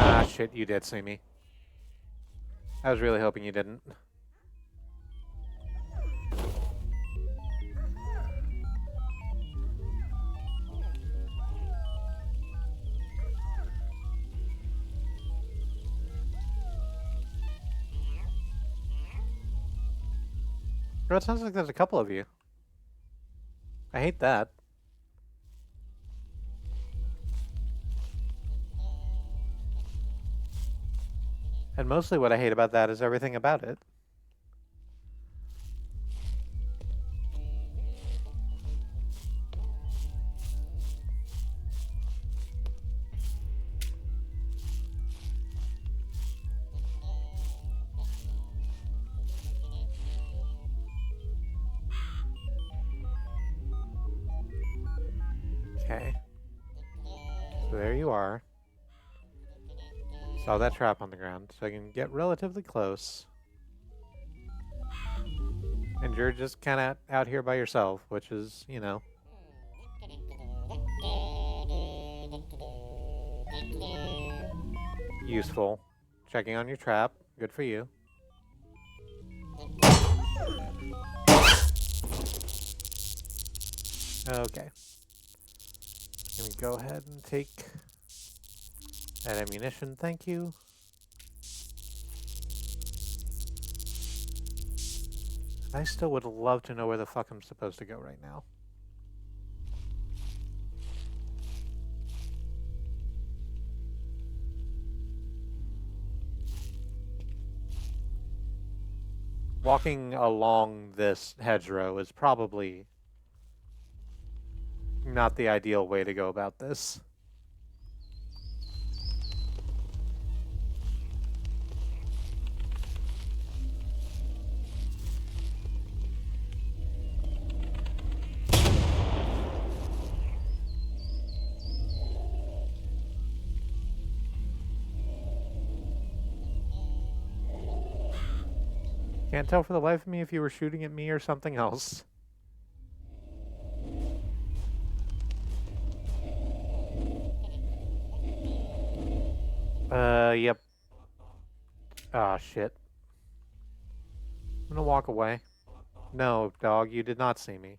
Ah, shit, you did see me. I was really hoping you didn't. Bro, it sounds like there's a couple of you. I hate that. And mostly what I hate about that is everything about it. Okay. So there you are. Saw that trap on the ground, so I can get relatively close. And you're just kind of out here by yourself, which is, you know. Useful. Checking on your trap. Good for you. Okay. Let me go ahead and take That ammunition, thank you. I still would love to know where the fuck I'm supposed to go right now. Walking along this hedgerow is probably not the ideal way to go about this. Can't tell for the life of me if you were shooting at me or something else. Yep. Ah, shit. I'm gonna walk away. No, dog, you did not see me.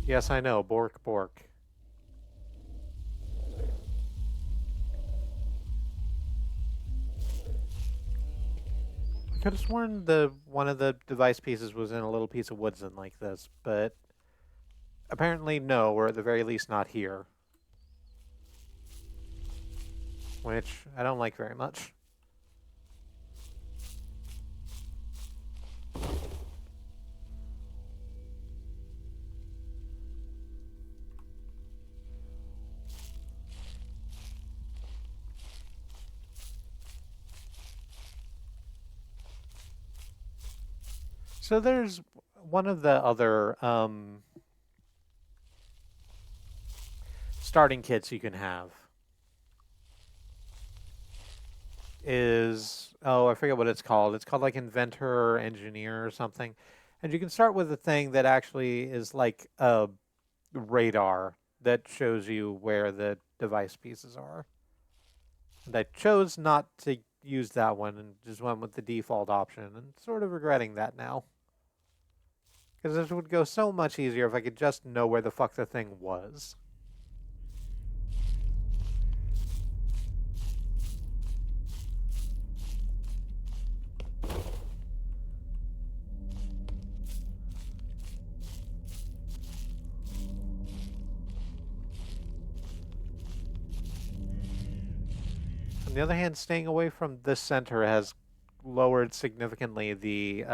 Yes, I know. Bork, bork. I could have sworn one of the device pieces was in a little piece of woodsland like this, but apparently no, or at the very least not here. Which I don't like very much. So there's one of the other starting kits you can have is, oh, I forget what it's called. It's called like Inventor or Engineer or something. And you can start with a thing that actually is like a radar that shows you where the device pieces are. And I chose not to use that one and just went with the default option and sort of regretting that now. Because this would go so much easier if I could just know where the fuck the thing was. On the other hand, staying away from this center has lowered significantly the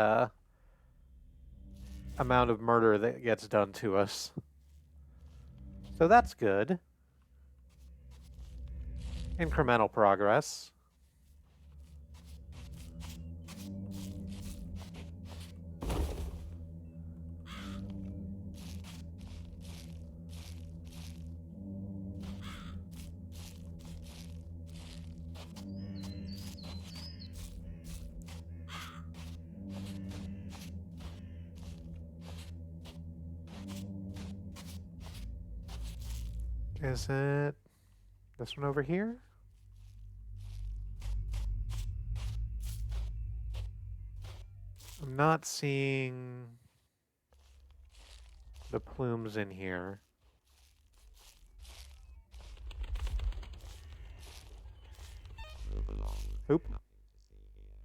amount of murder that gets done to us. So that's good. Incremental progress. Is it this one over here? I'm not seeing the plumes in here. Move along. Oop. Nothing to see here.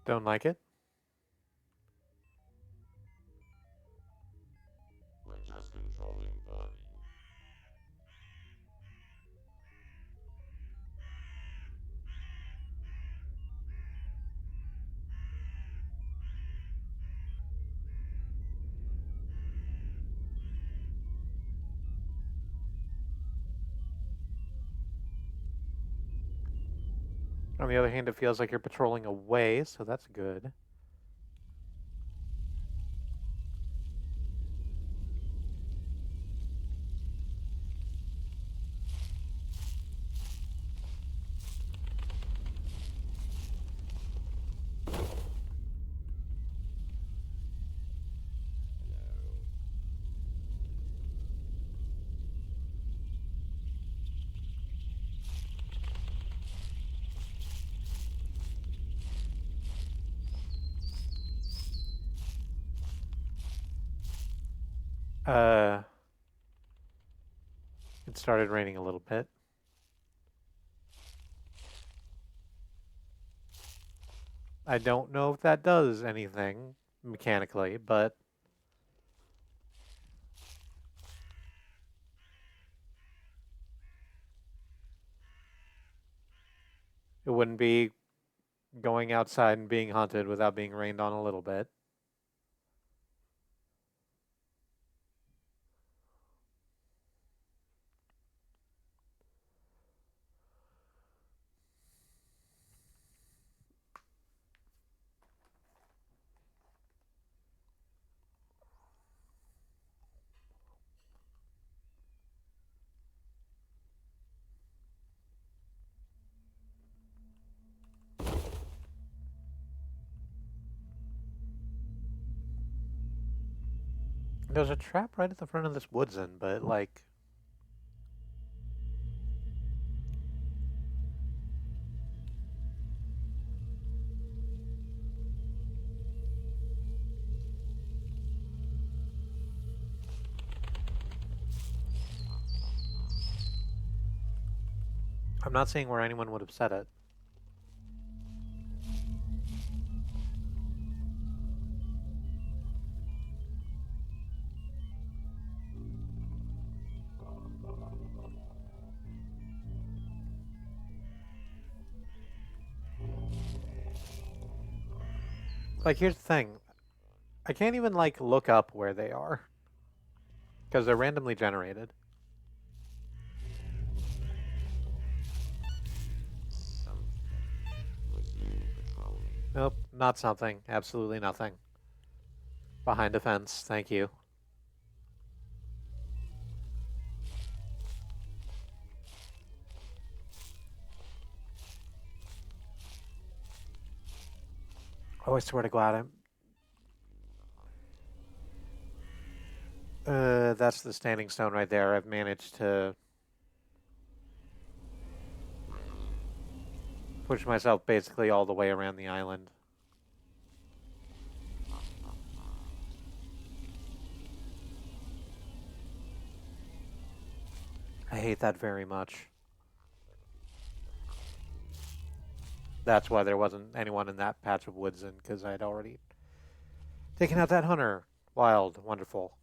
Don't like it. We're just controlling burning. On the other hand, it feels like you're patrolling away, so that's good. Uh, it started raining a little bit. I don't know if that does anything mechanically, but it wouldn't be going outside and being haunted without being rained on a little bit. There's a trap right at the front of this woods inn, but like, I'm not seeing where anyone would have set it. Like, here's the thing. I can't even, like, look up where they are. Because they're randomly generated. Something with you patrolling. Nope, not something. Absolutely nothing. Behind a fence, thank you. Oh, I swear to God, that's the standing stone right there. I've managed to push myself basically all the way around the island. I hate that very much. That's why there wasn't anyone in that patch of woods, because I'd already taken out that hunter. Wild, wonderful.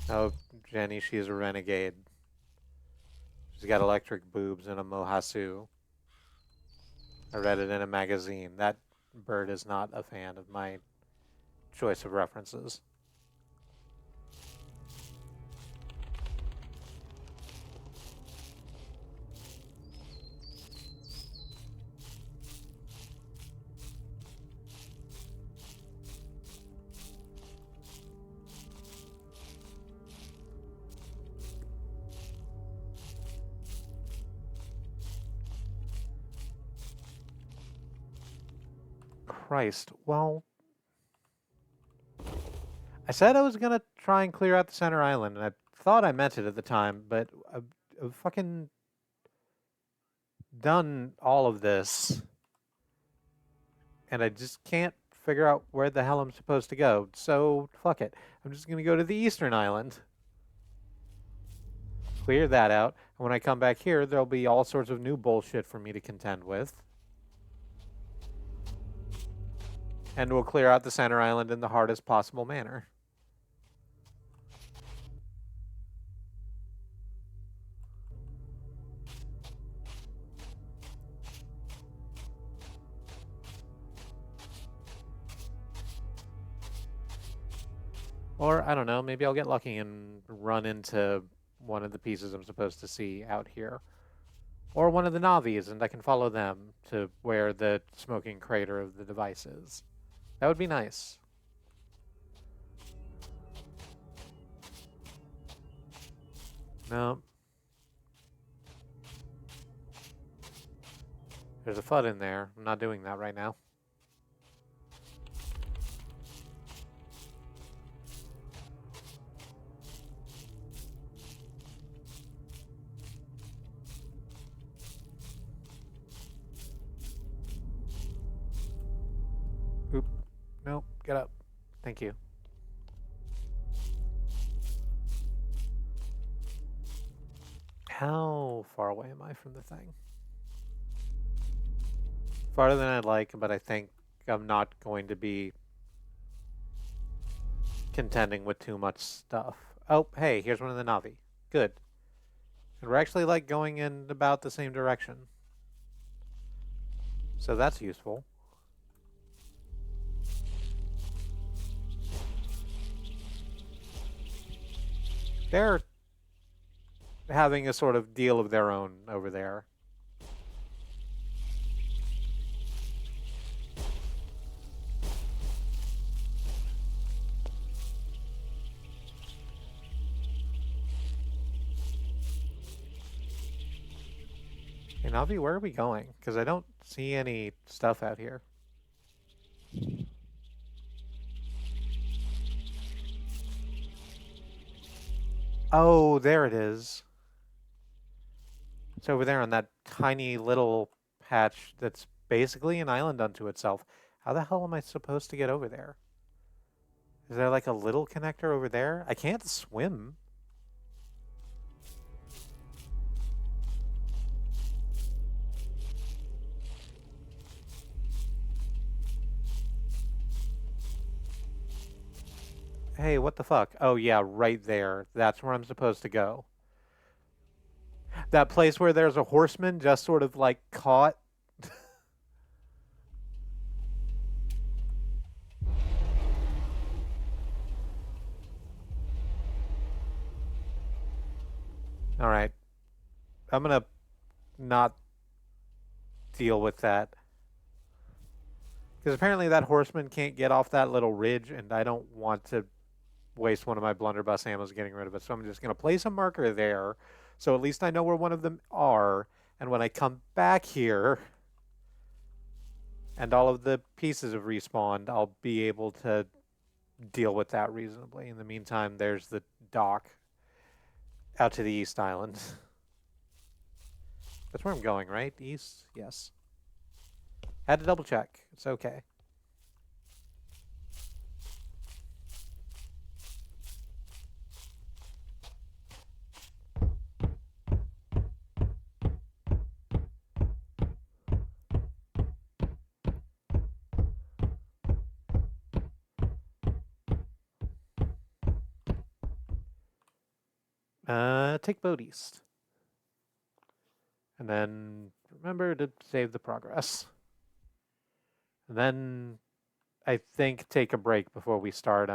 Oh, Jenny, she's a renegade. She's got electric boobs and a mohasu. I read it in a magazine. That bird is not a fan of my choice of references. Christ. Well, I said I was going to try and clear out the center island, and I thought I meant it at the time, but I've fucking done all of this, and I just can't figure out where the hell I'm supposed to go. So, fuck it. I'm just going to go to the eastern island, clear that out, and when I come back here, there'll be all sorts of new bullshit for me to contend with. And we'll clear out the center island in the hardest possible manner. Or, I don't know, maybe I'll get lucky and run into one of the pieces I'm supposed to see out here. Or one of the Navis, and I can follow them to where the smoking crater of the device is. That would be nice. No. There's a FUD in there. I'm not doing that right now. Oop. Nope. Get up. Thank you. How far away am I from the thing? Farther than I'd like, but I think I'm not going to be contending with too much stuff. Oh, hey, here's one of the Navi. Good. And we're actually like going in about the same direction. So that's useful. They're having a sort of deal of their own over there. Hey, Navi, where are we going? Because I don't see any stuff out here. Oh, there it is. It's over there on that tiny little patch that's basically an island unto itself. How the hell am I supposed to get over there? Is there like a little connector over there? I can't swim. Hey, what the fuck? Oh, yeah, right there. That's where I'm supposed to go. That place where there's a horseman just sort of like caught. All right. I'm going to not deal with that. Because apparently that horseman can't get off that little ridge, and I don't want to waste one of my blunderbuss ammos getting rid of it. So I'm just going to place a marker there, so at least I know where one of them are. And when I come back here, and all of the pieces have respawned, I'll be able to deal with that reasonably. In the meantime, there's the dock out to the East Island. That's where I'm going, right? East? Yes. Had to double check. It's okay. Take boat east. And then remember to save the progress. And then I think take a break before we start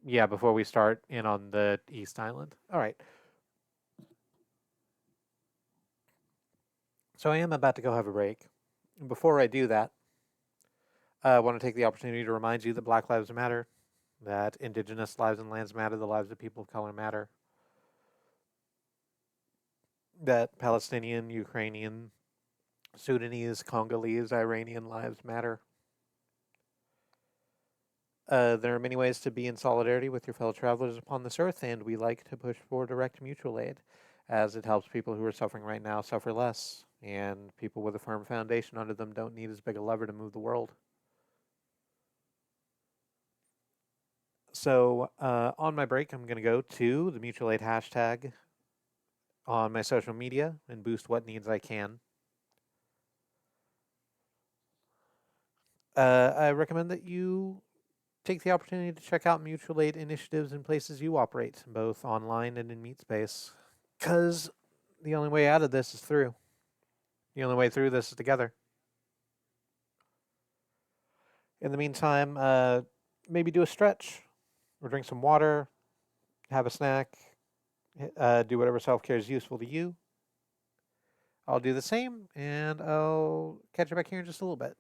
before we start in on the East Island. All right. So I am about to go have a break. And before I do that, I want to take the opportunity to remind you that Black Lives Matter, that Indigenous lives and lands matter, the lives of people of color matter, that Palestinian, Ukrainian, Sudanese, Congolese, Iranian lives matter. There are many ways to be in solidarity with your fellow travelers upon this earth, and we like to push for direct mutual aid, as it helps people who are suffering right now suffer less, and people with a firm foundation under them don't need as big a lever to move the world. So on my break, I'm going to go to the mutual aid hashtag on my social media and boost what needs I can. I recommend that you take the opportunity to check out mutual aid initiatives in places you operate, both online and in meat space, because the only way out of this is through. The only way through this is together. In the meantime, maybe do a stretch or drink some water, have a snack, do whatever self-care is useful to you. I'll do the same, and I'll catch you back here in just a little bit.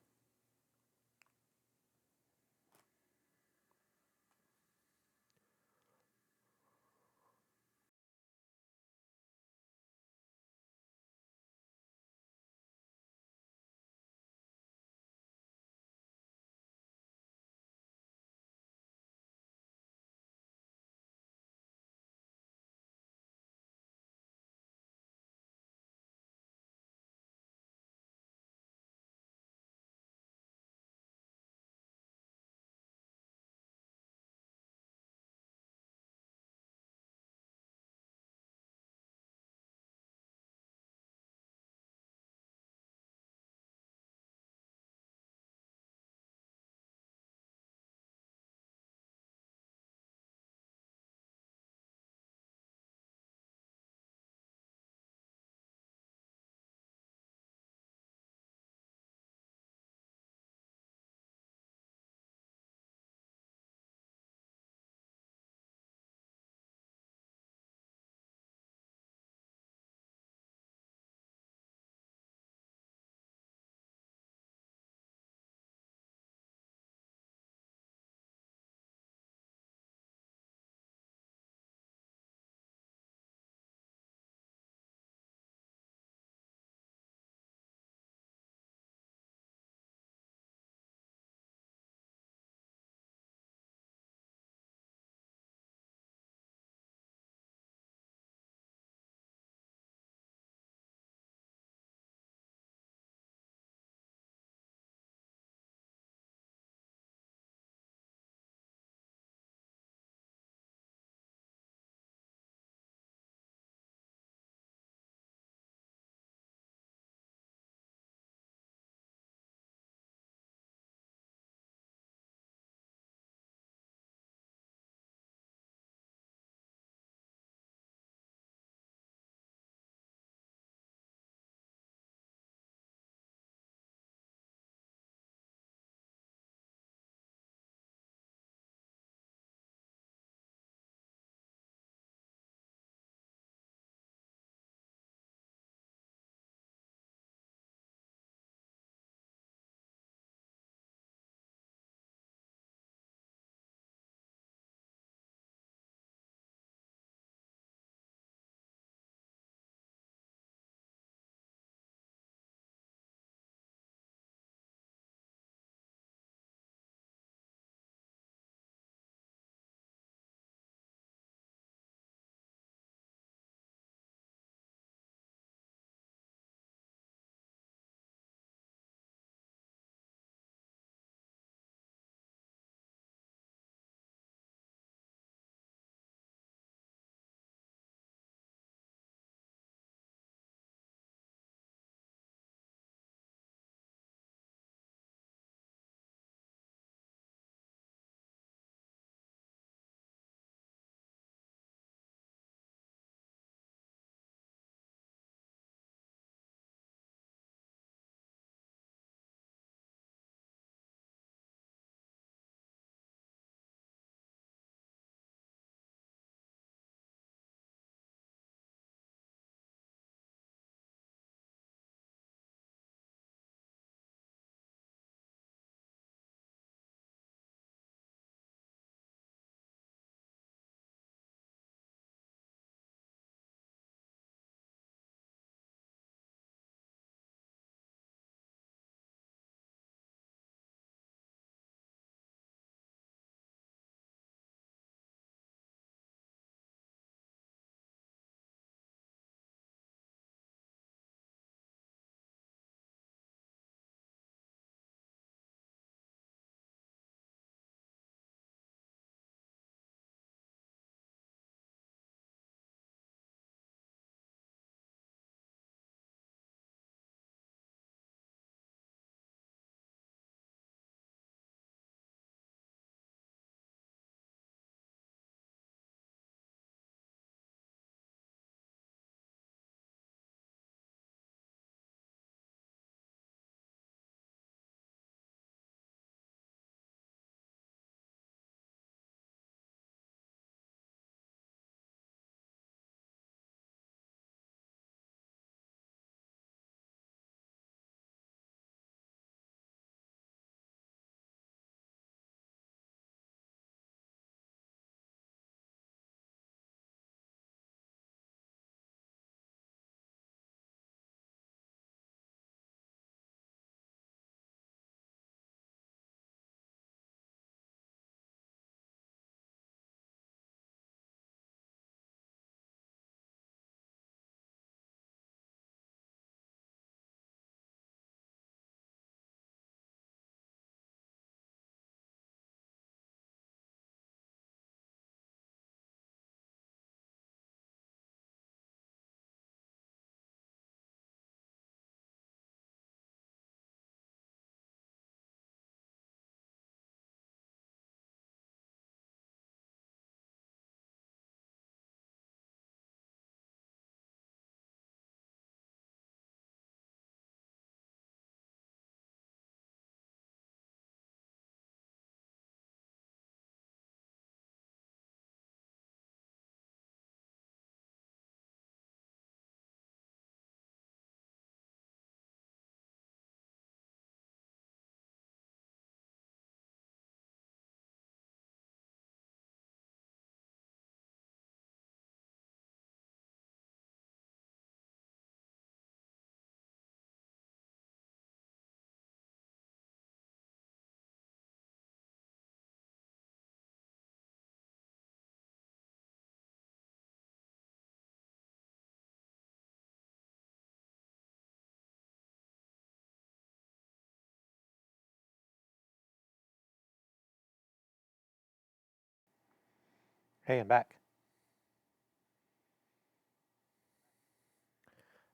Hey, I'm back.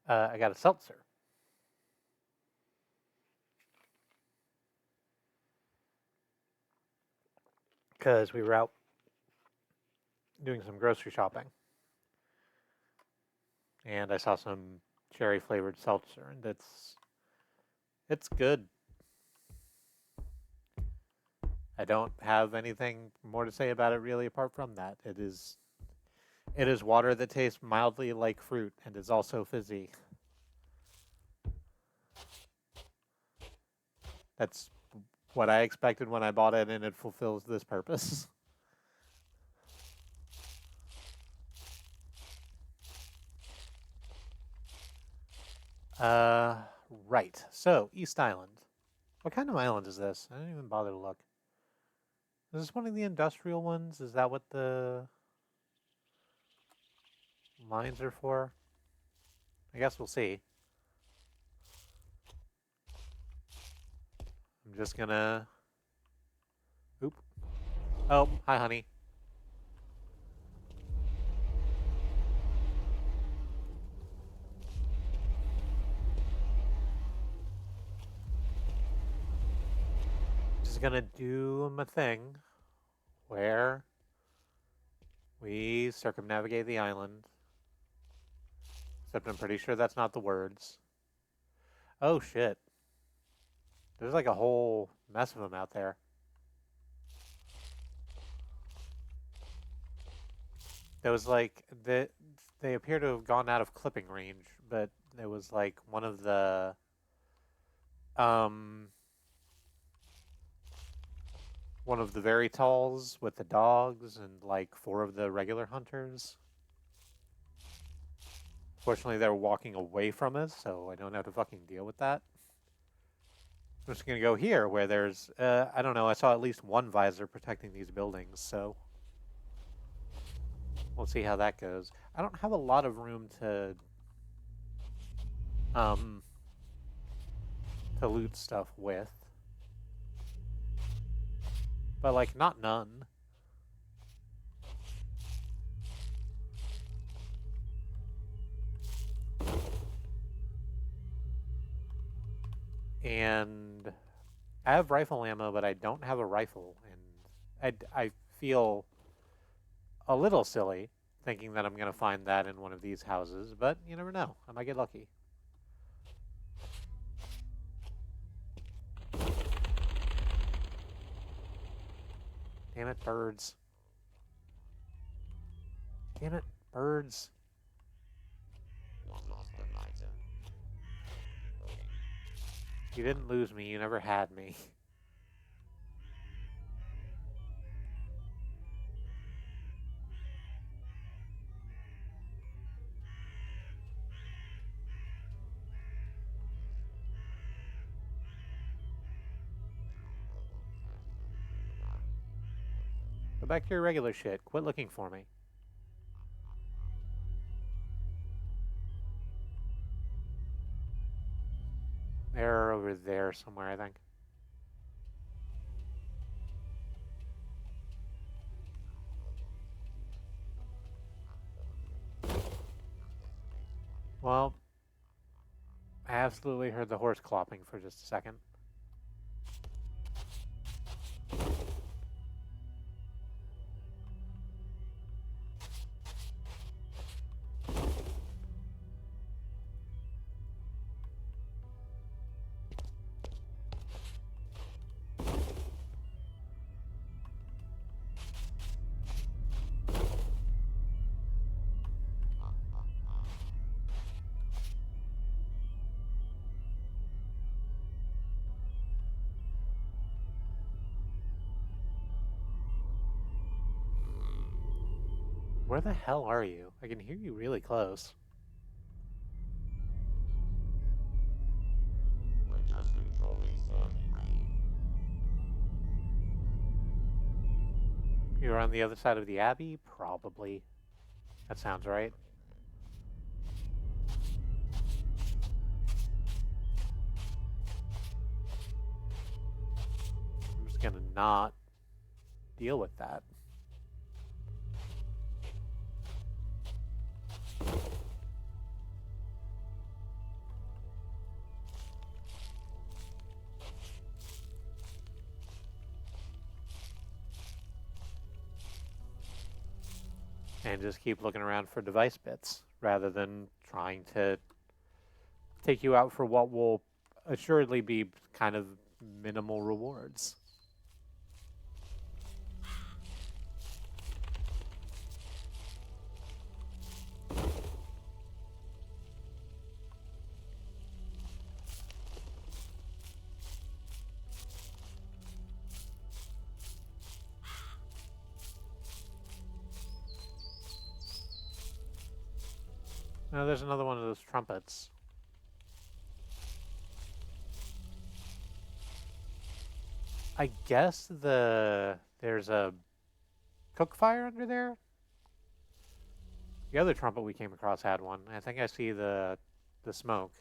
I got a seltzer. Because we were out doing some grocery shopping. And I saw some cherry flavored seltzer, and it's good. I don't have anything more to say about it really apart from that. It is water that tastes mildly like fruit and is also fizzy. That's what I expected when I bought it, and it fulfills this purpose. Uh, right. So, East Island. What kind of island is this? I didn't even bother to look. Is this one of the industrial ones? Is that what the lines are for? I guess we'll see. I'm just gonna... Oop. Oh, hi, honey. Just gonna do my thing where we circumnavigate the island. Except I'm pretty sure that's not the words. Oh, shit. There's like a whole mess of them out there. There was like they appear to have gone out of clipping range, but there was like one of the um one of the very talls with the dogs and like four of the regular hunters. Fortunately, they were walking away from us, so I don't have to fucking deal with that. I'm just gonna go here where there's I don't know, I saw at least one visor protecting these buildings, so we'll see how that goes. I don't have a lot of room um to loot stuff with. But like not none. And I have rifle ammo, but I don't have a rifle, and I feel a little silly thinking that I'm gonna find that in one of these houses, but you never know. I might get lucky. Damn it, birds. Damn it, birds. One lost the lighter. You didn't lose me, you never had me. Go back to your regular shit. Quit looking for me. They're over there somewhere, I think. Well, I absolutely heard the horse clopping for just a second. Where the hell are you? I can hear you really close. We're just controlling certain. You're on the other side of the Abbey? Probably. That sounds right. I'm just gonna not deal with that. and just keep looking around for device bits rather than trying to take you out for what will assuredly be kind of minimal rewards. Now there's another one of those trumpets. I guess there's a cook fire under there. The other trumpet we came across had one. I think I see the smoke.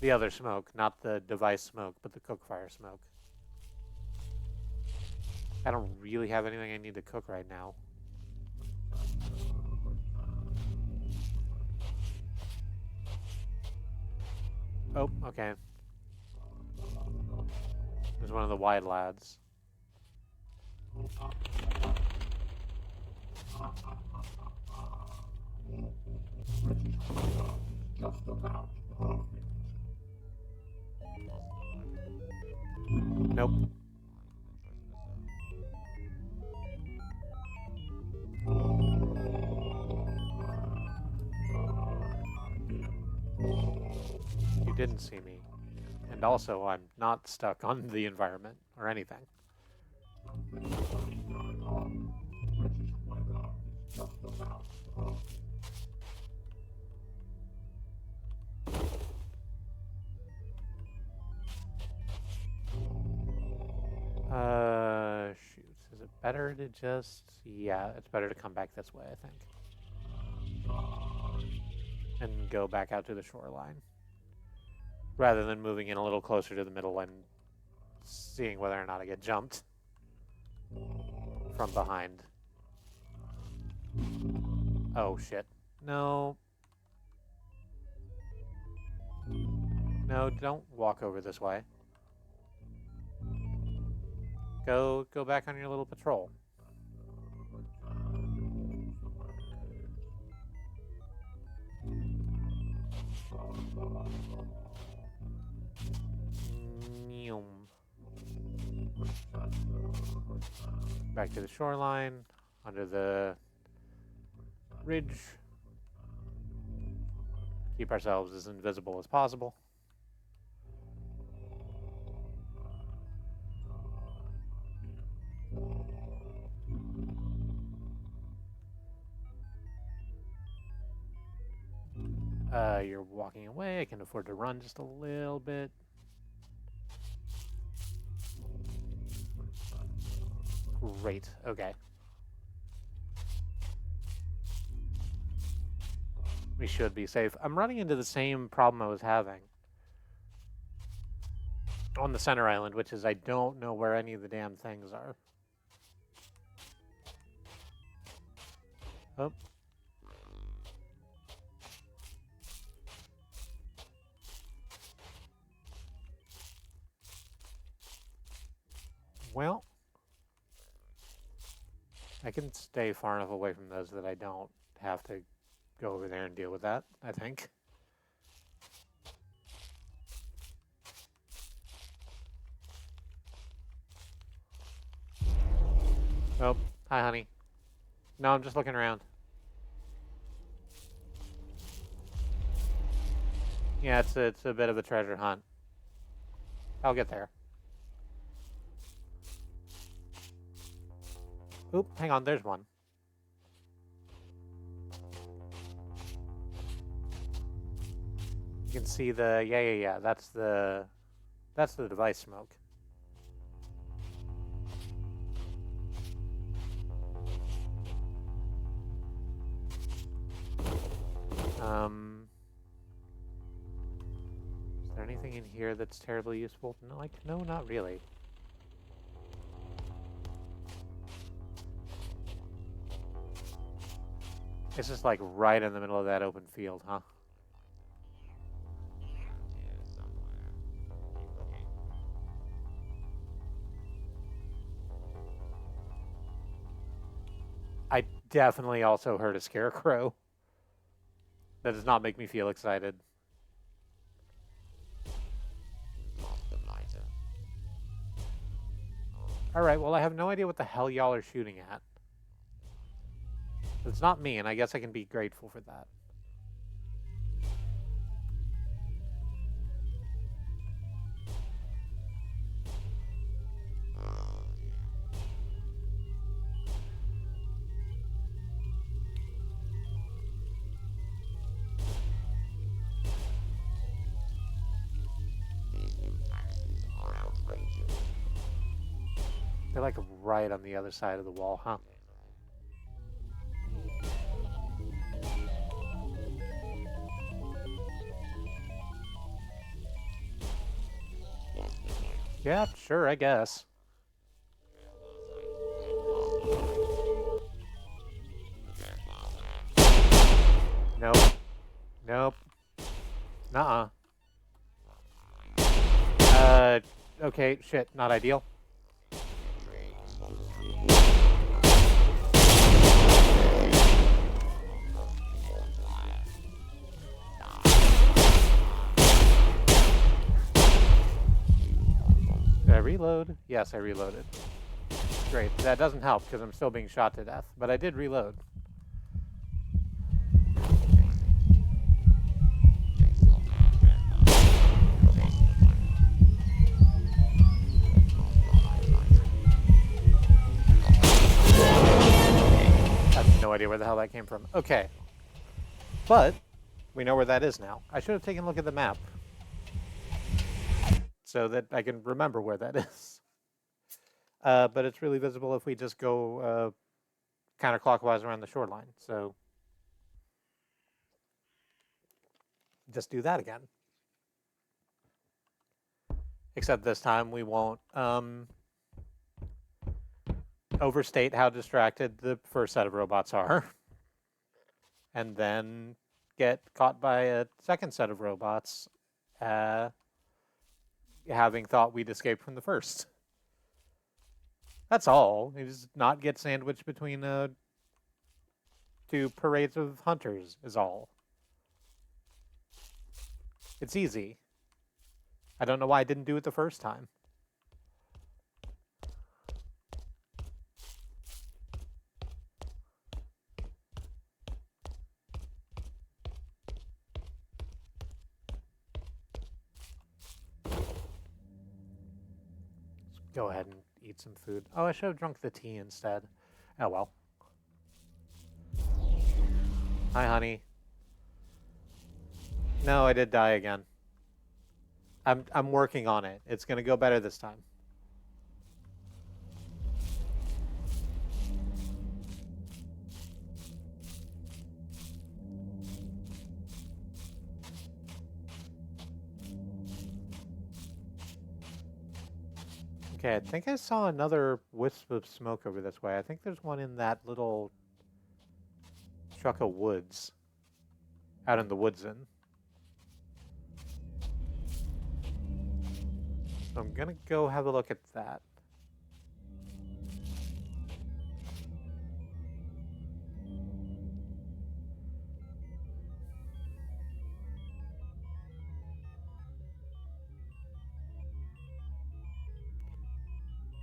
The other smoke, not the device smoke, but the cook fire smoke. I don't really have anything I need to cook right now. Oh, okay. There's one of the wide lads. Nope. You didn't see me. And also, I'm not stuck on the environment or anything. Shoot. Is it better to just... Yeah, it's better to come back this way, I think. And go back out to the shoreline. Rather than moving in a little closer to the middle and seeing whether or not I get jumped from behind. Oh, shit. No. No, don't walk over this way. Go back on your little patrol. Back to the shoreline, under the ridge. Keep ourselves as invisible as possible. You're walking away. I can afford to run just a little bit. Great. Okay. We should be safe. I'm running into the same problem I was having on the center island, which is I don't know where any of the damn things are. Oh. Well, I can stay far enough away from those that I don't have to go over there and deal with that, I think. Oh, hi, honey. No, I'm just looking around. Yeah, it's a bit of a treasure hunt. I'll get there. Oop, hang on, there's one. You can see the yeah. That's the device smoke. Is there anything in here that's terribly useful? No, no, not really. It's just like right in the middle of that open field, huh? I definitely also heard a scarecrow. That does not make me feel excited. Alright, well, I have no idea what the hell y'all are shooting at. It's not me, and I guess I can be grateful for that. These new taxes are outrageous. They're like right on the other side of the wall, huh? Yeah, sure, I guess. Nope. Nope. Nuh-uh. Okay, shit, not ideal. Did I reload? Yes, I reloaded. Great. That doesn't help because I'm still being shot to death, but I did reload. I have no idea where the hell that came from. Okay. But we know where that is now. I should have taken a look at the map so that I can remember where that is. But it's really visible if we just go counterclockwise around the shoreline. So just do that again. Except this time we won't overstate how distracted the first set of robots are. And then get caught by a second set of robots having thought we'd escaped from the first. That's all. You just not get sandwiched between two parades of hunters is all. It's easy. I don't know why I didn't do it the first time. Let's go ahead and eat some food. Oh, I should have drunk the tea instead. Oh well. Hi, honey. No, I did die again. I'm working on it. It's gonna go better this time. Okay, I think I saw another wisp of smoke over this way. I think there's one in that little truck of woods. Out in the woodsin. So I'm gonna go have a look at that.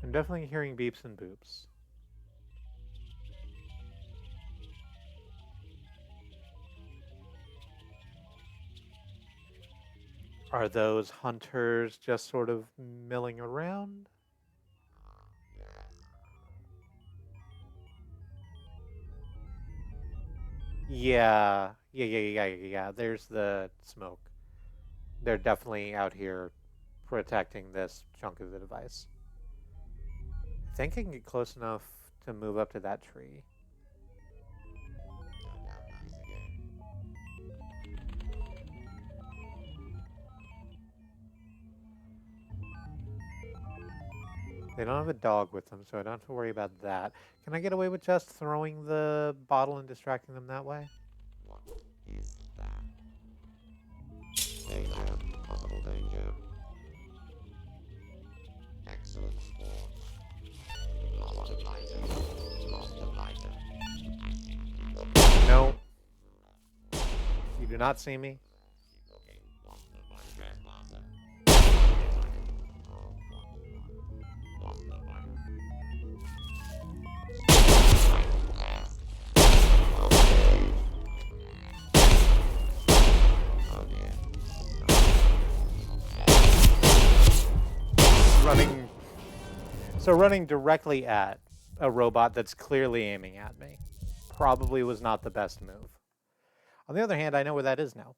I'm definitely hearing beeps and boops. Are those hunters just sort of milling around? Yeah. There's the smoke. They're definitely out here protecting this chunk of the device. I think I can get close enough to move up to that tree. They don't have a dog with them, so I don't have to worry about that. Can I get away with just throwing the bottle and distracting them that way? What is that? Stay there. Possible danger. Excellent sport. Lost a fighter. Lost a fighter. not see me? Running directly at a robot that's clearly aiming at me probably was not the best move. On the other hand, I know where that is now.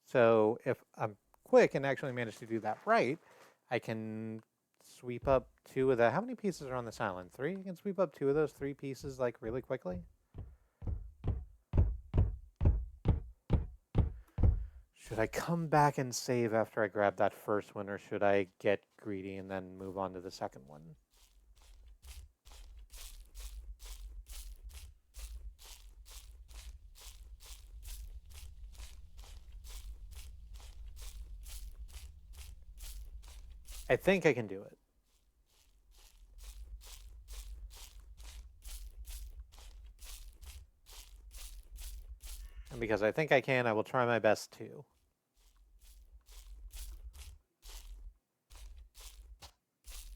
So if I'm quick and actually manage to do that right, I can sweep up 2 of the... How many pieces are on this island? 3? I can sweep up 2 of those 3 pieces, like, really quickly. Should I come back and save after I grab that first one, or should I get greedy and then move on to the second one? I think I can do it. And because I think I can, I will try my best to.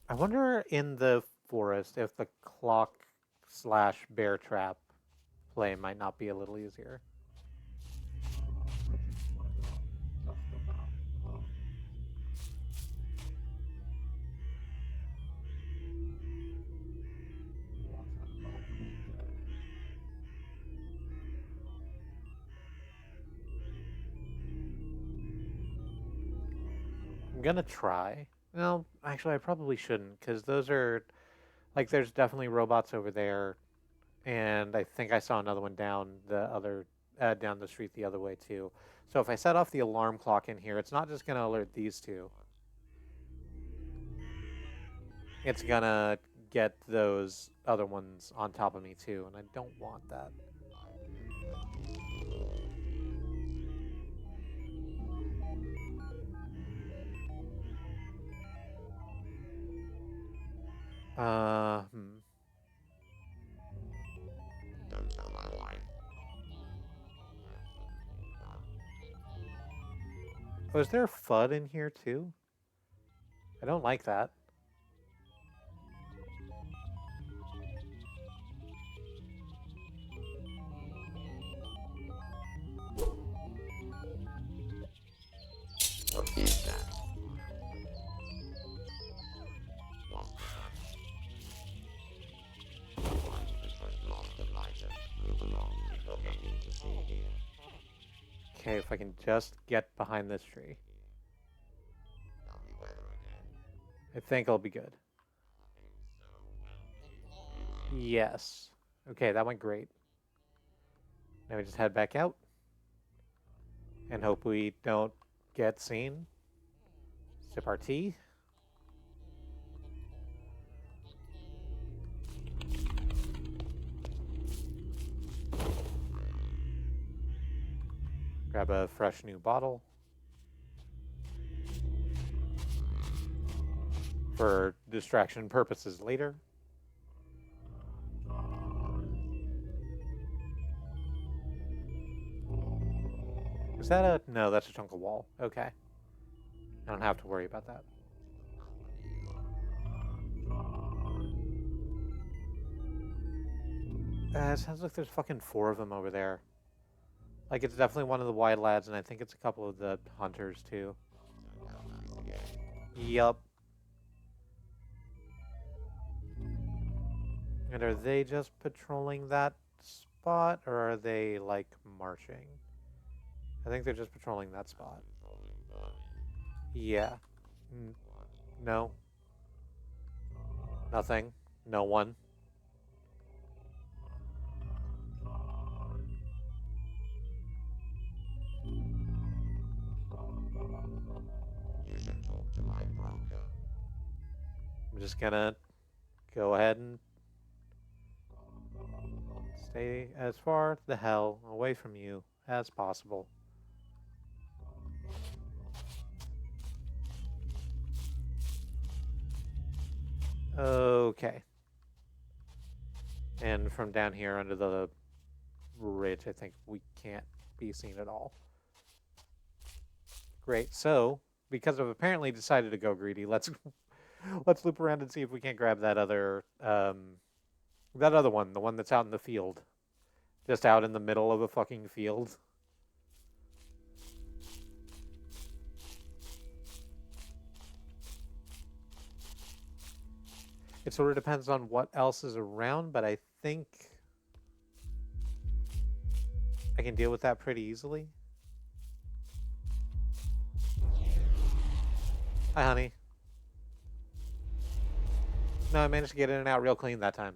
I wonder in the forest if the clock/bear trap play might not be a little easier. I'm gonna try. Well, actually, I probably shouldn't, because those are... Like, there's definitely robots over there, and I think I saw another one down down the street the other way, too. So if I set off the alarm clock in here, it's not just gonna alert these 2. It's gonna get those other ones on top of me, too, and I don't want that. Don't tell my wife. Oh, is there FUD in here, too? I don't like that. What is that? Okay, if I can just get behind this tree. I think I'll be good. Yes. Okay, that went great. Now we just head back out. And hope we don't get seen. Sip our tea. Grab a fresh new bottle. For distraction purposes later. Is that a... No, that's a chunk of wall. Okay. I don't have to worry about that. It sounds like there's fucking 4 of them over there. Like, it's definitely one of the wide lads, and I think it's a couple of the hunters, too. Yup. And are they just patrolling that spot, or are they, like, marching? I think they're just patrolling that spot. Yeah. No. Nothing. No one. You should talk to my broker. I'm just gonna go ahead and stay as far the hell away from you as possible. Okay. And from down here under the bridge, I think we can't be seen at all. Great. So, because I've apparently decided to go greedy, let's let's loop around and see if we can't grab that other one, the one that's out in the field, just out in the middle of a fucking field. It sort of depends on what else is around, but I think I can deal with that pretty easily. Hi, honey. No, I managed to get in and out real clean that time.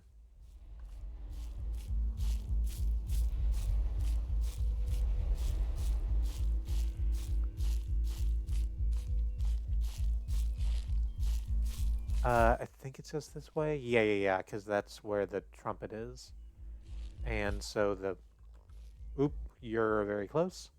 I think it's just this way. Yeah, because that's where the trumpet is. And so the... Oop, you're very close.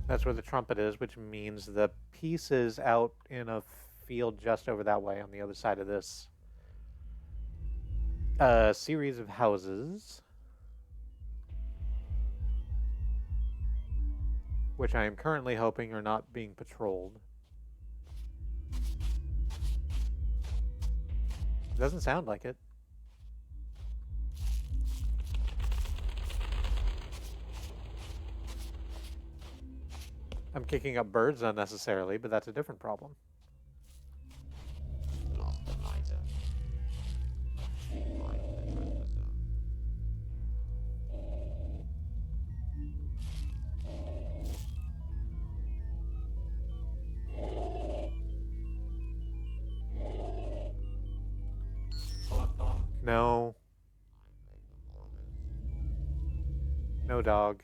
That's where the trumpet is, which means the piece is out in a field just over that way on the other side of this series of houses, which I am currently hoping are not being patrolled. Doesn't sound like it. I'm kicking up birds unnecessarily, but that's a different problem. Lost an item. Find the treasure zone. No. No, dog.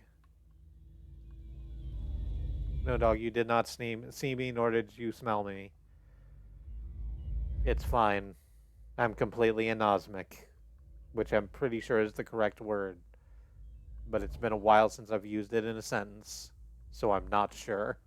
No, dog, you did not see me, nor did you smell me. It's fine. I'm completely anosmic, which I'm pretty sure is the correct word. But it's been a while since I've used it in a sentence, so I'm not sure.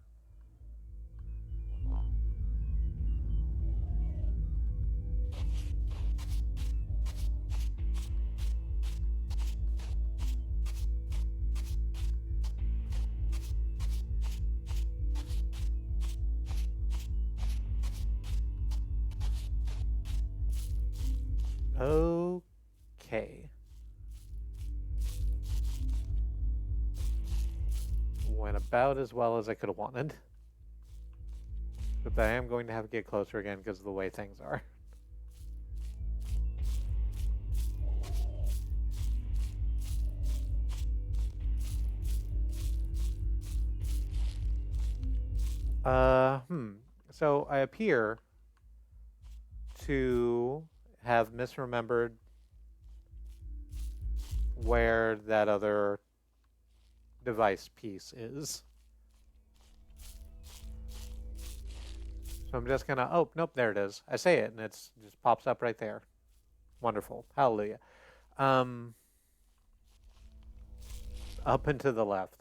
Okay. Went about as well as I could have wanted. But I am going to have to get closer again because of the way things are. So I appear to have misremembered where that other device piece is. So I'm just gonna, oh, nope, there it is. I say it and it just pops up right there. Wonderful. Hallelujah. Up and to the left.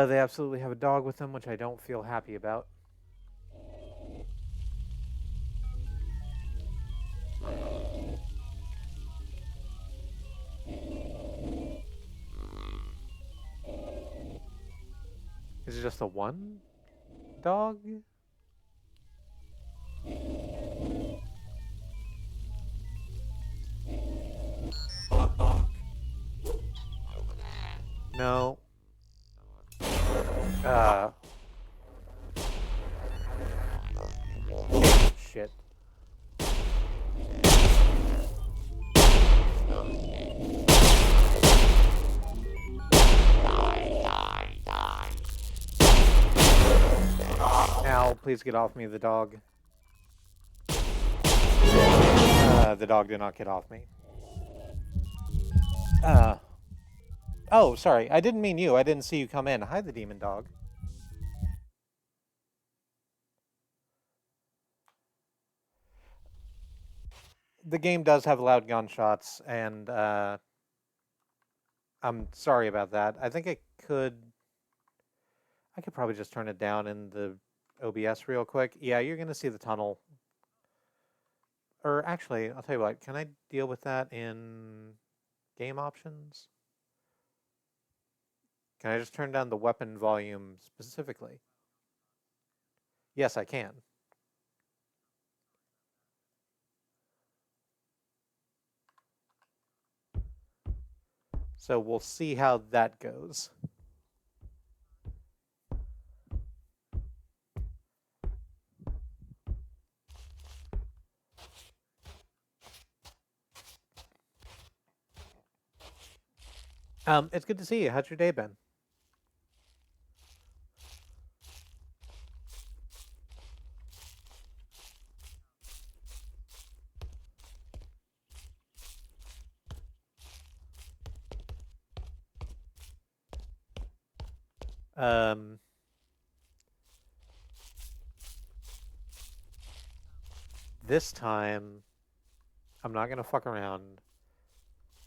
They absolutely have a dog with them, which I don't feel happy about. Is it just the one dog? No. Shit. please get off me, the dog. The dog did not get off me. Oh, sorry. I didn't mean you. I didn't see you come in. Hi, the demon dog. The game does have loud gunshots, and I'm sorry about that. I think I could probably just turn it down in the OBS real quick. Yeah, you're going to see the tunnel. Or actually, I'll tell you what. Can I deal with that in game options? Can I just turn down the weapon volume specifically? Yes, I can. So we'll see how that goes. It's good to see you. How's your day been? This time, I'm not going to fuck around.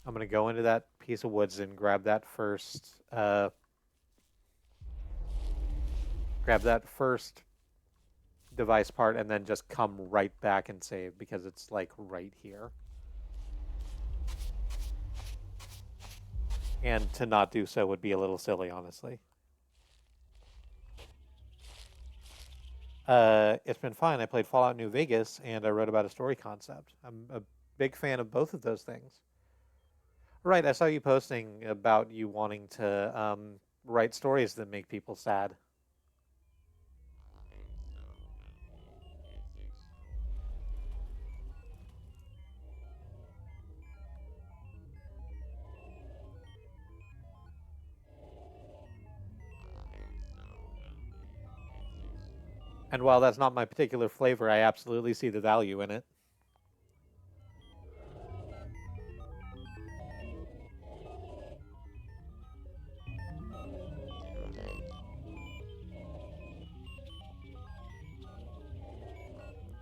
I'm going to go into that piece of woods and grab that first device part and then just come right back and save because it's like right here. And to not do so would be a little silly, honestly. It's been fine. I played Fallout New Vegas and I wrote about a story concept. I'm a big fan of both of those things. Right, I saw you posting about you wanting to write stories that make people sad. And while that's not my particular flavor, I absolutely see the value in it.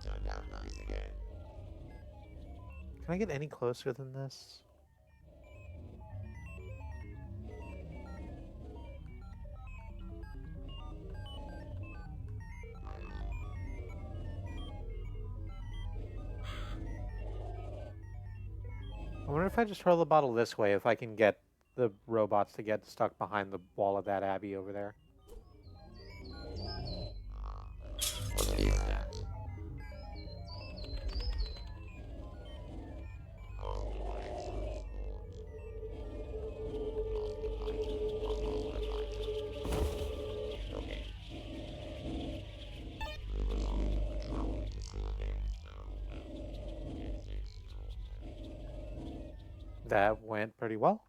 Turn down noise again. Can I get any closer than this? I wonder if I just hurl the bottle this way, if I can get the robots to get stuck behind the wall of that abbey over there. What is that? That went pretty well.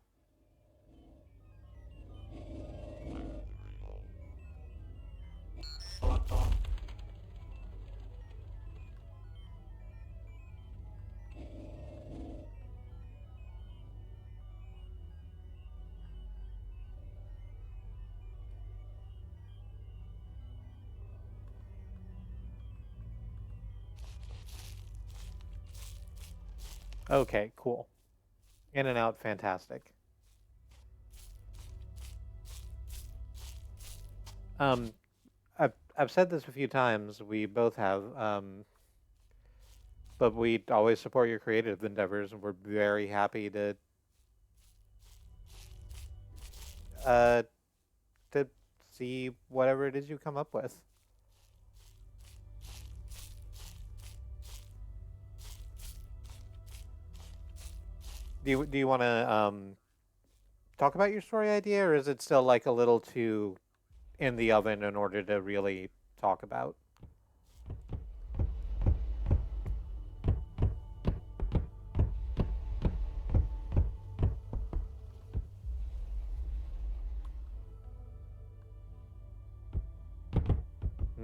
Okay, cool. In and out, fantastic. Um, I've said this a few times. We both have, but we always support your creative endeavors, and we're very happy uh, to see whatever it is you come up with. Do you want to talk about your story idea, or is it still like a little too in the oven in order to really talk about?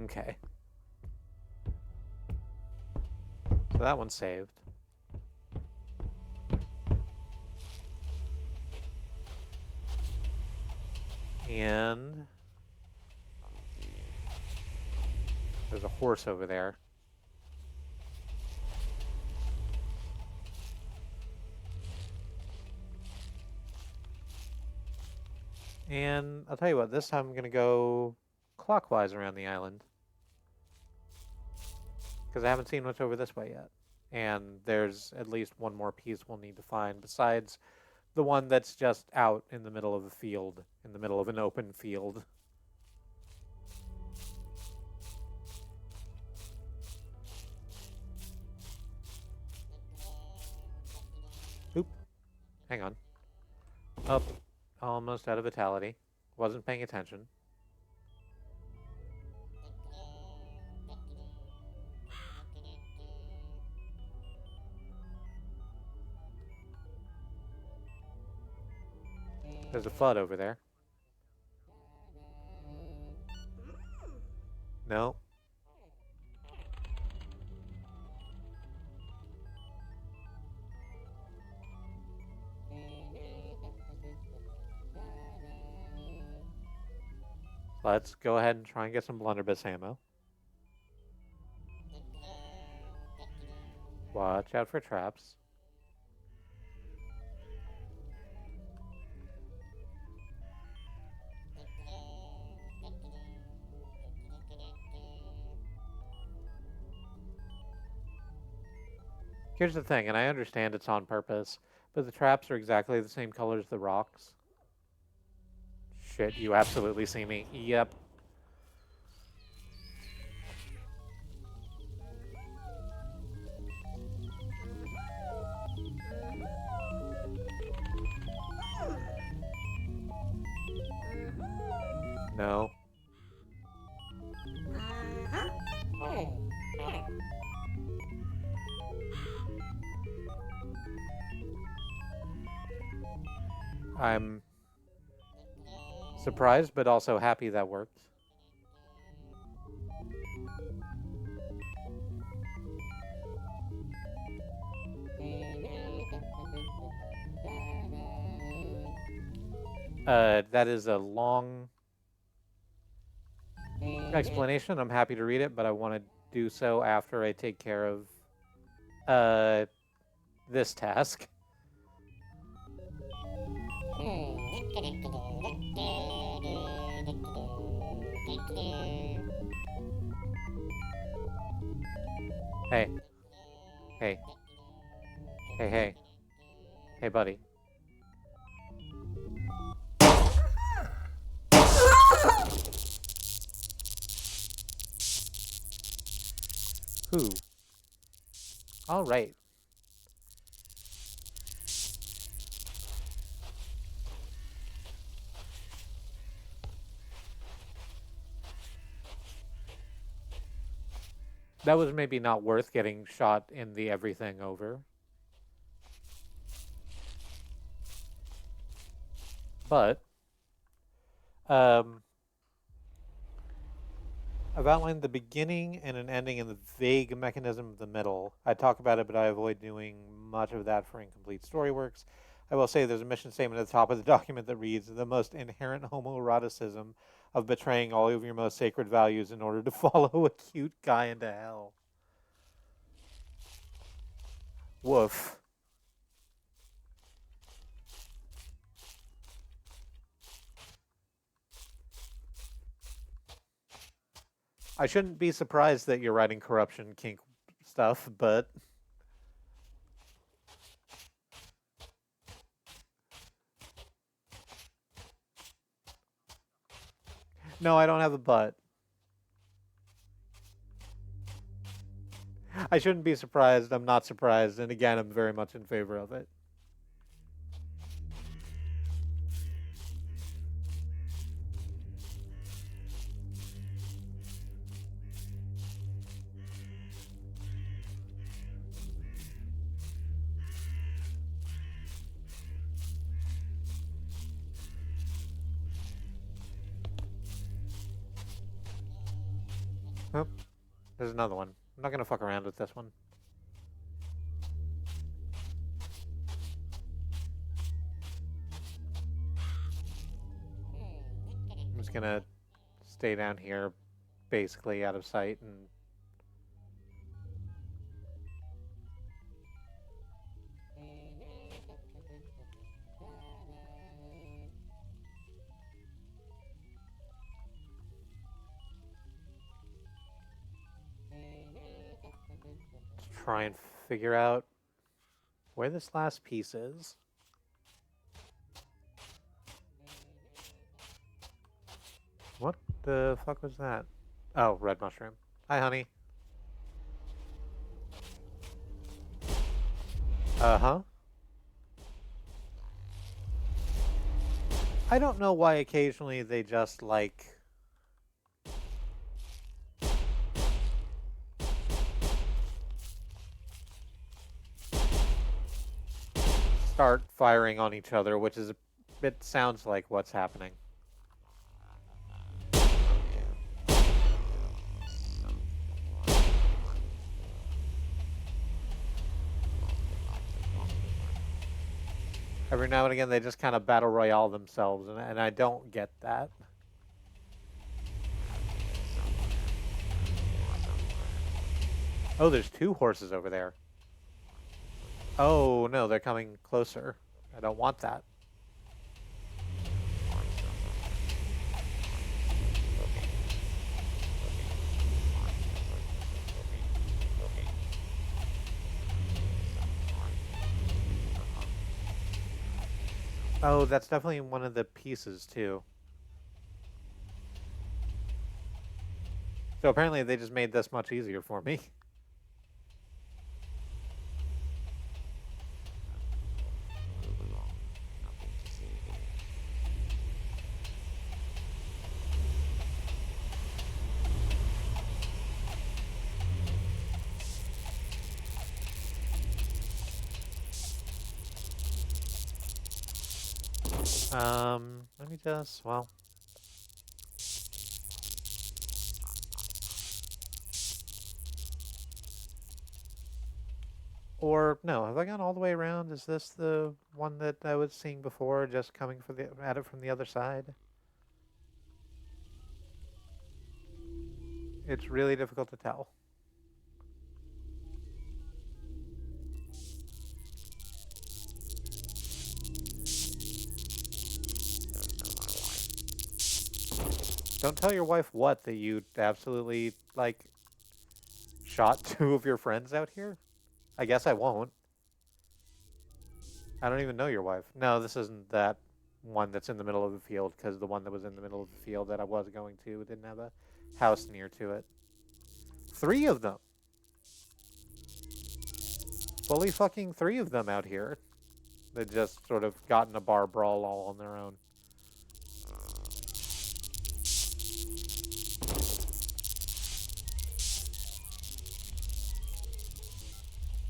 Okay. So that one's saved. And there's a horse over there. And I'll tell you what, this time I'm going to go clockwise around the island. Because I haven't seen what's over this way yet. And there's at least one more piece we'll need to find besides the one that's just out in the middle of a field, in the middle of an open field. Oop. Hang on. Up. Almost out of vitality. Wasn't paying attention. There's a FUD over there. No. Let's go ahead and try and get some blunderbuss ammo. Watch out for traps. Here's the thing, and I understand it's on purpose, but the traps are exactly the same color as the rocks. Shit, you absolutely see me. Yep. No. I'm surprised, but also happy that worked. That is a long explanation. I'm happy to read it, but I want to do so after I take care of this task. Hey. Hey. Hey, hey. Hey, buddy. Who? All right. That was maybe not worth getting shot in the everything over. But, I've outlined the beginning and an ending and the vague mechanism of the middle. I talk about it, but I avoid doing much of that for incomplete story works. I will say there's a mission statement at the top of the document that reads, the most inherent homoeroticism of betraying all of your most sacred values in order to follow a cute guy into hell. Woof. I shouldn't be surprised that you're writing corruption kink stuff, but no, I don't have a butt. I shouldn't be surprised. I'm not surprised. And again, I'm very much in favor of it. Oh, there's another one. I'm not going to fuck around with this one. gonna stay down here, basically out of sight, and try and figure out where this last piece is. What the fuck was that? Oh, red mushroom. Hi, honey. Uh-huh. I don't know why occasionally they just, like, start firing on each other, which is, it sounds like what's happening. Every now and again, they just kind of battle royale themselves, and I don't get that. Oh, there's 2 horses over there. Oh, no, they're coming closer. I don't want that. Oh, that's definitely one of the pieces, too. So apparently they just made this much easier for me. Let me just, well. Or, no, have I gone all the way around? Is this the one that I was seeing before, just coming at it from the other side? It's really difficult to tell. Don't tell your wife what, that you absolutely, like, shot 2 of your friends out here? I guess I won't. I don't even know your wife. No, this isn't that one that's in the middle of the field, because the one that was in the middle of the field that I was going to didn't have a house near to it. 3 of them. Fully fucking 3 of them out here. They just sort of got in a bar brawl all on their own.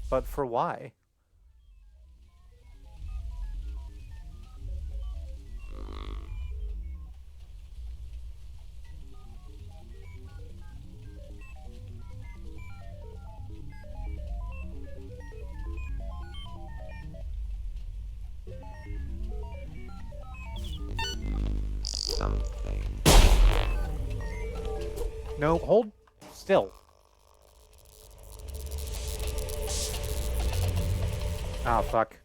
But for why? Something. No, hold still. Ah, fuck.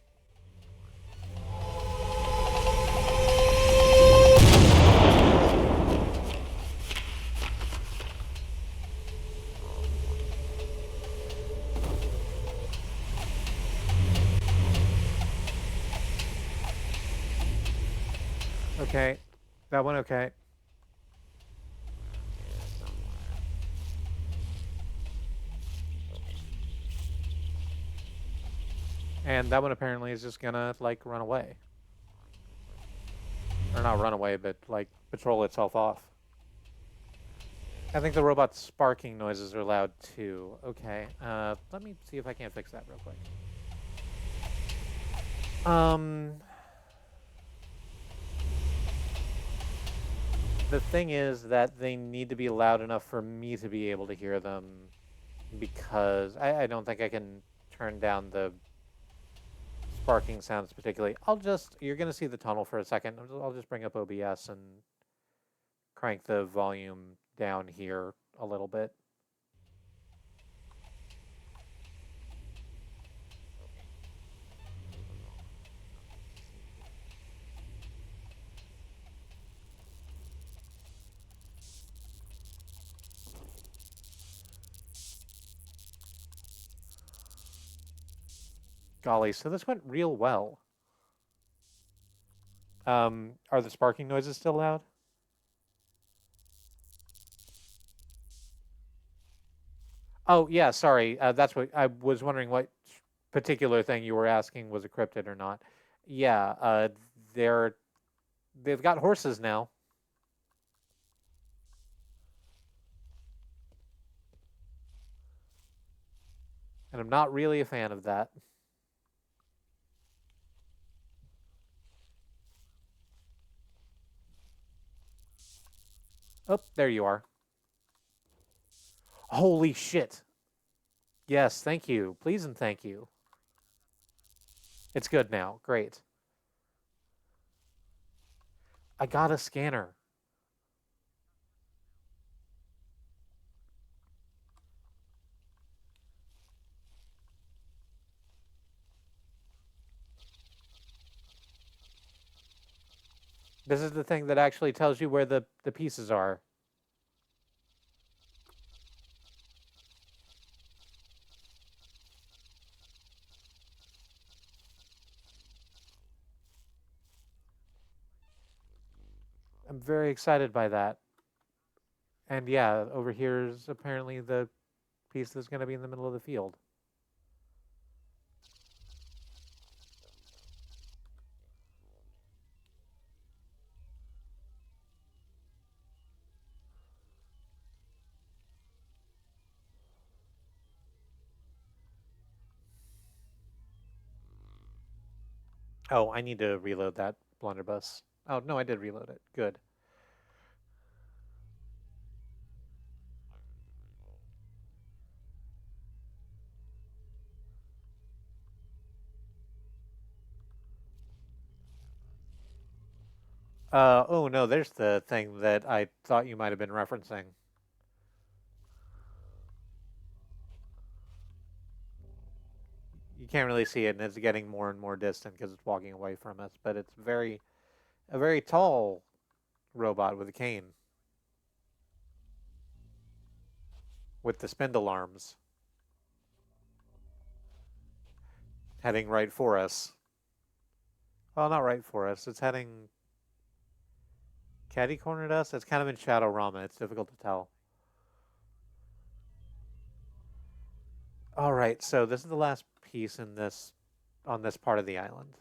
Okay. That one okay. And that one apparently is just gonna, like, run away. Or not run away, but, like, patrol itself off. I think the robot's sparking noises are loud, too. Okay, let me see if I can't fix that real quick. The thing is that they need to be loud enough for me to be able to hear them, because I don't think I can turn down the sparking sounds particularly. You're going to see the tunnel for a second. I'll just bring up OBS and crank the volume down here a little bit. Golly, so this went real well. Are the sparking noises still loud? Oh, yeah, sorry. That's what I was wondering what particular thing you were asking was a cryptid or not. Yeah, they're they've got horses now. And I'm not really a fan of that. Oh, there you are. Holy shit. Yes, thank you. Please and thank you. It's good now. Great. I got a scanner. This is the thing that actually tells you where the pieces are. I'm very excited by that. And yeah, over here is apparently the piece that's going to be in the middle of the field. Oh, I need to reload that blunderbuss. Oh, no, I did reload it. Good. Oh no, there's the thing that I thought you might have been referencing. You can't really see it, and it's getting more and more distant because it's walking away from us. But it's a very tall robot with a cane with the spindle arms heading right for us. Well, not right for us. It's heading catty cornered us. It's kind of in Shadowrama. It's difficult to tell. All right, so this is the last piece in this on this part of the island.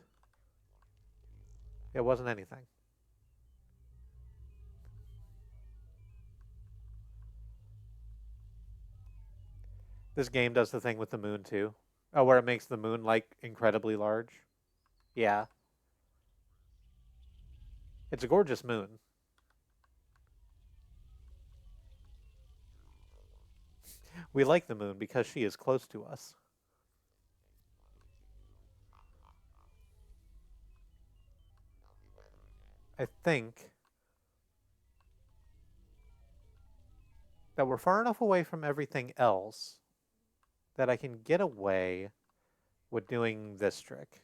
It wasn't anything. This game does the thing with the moon too. Oh, where it makes the moon like incredibly large. Yeah. It's a gorgeous moon. We like the moon because she is close to us. I think that we're far enough away from everything else that I can get away with doing this trick.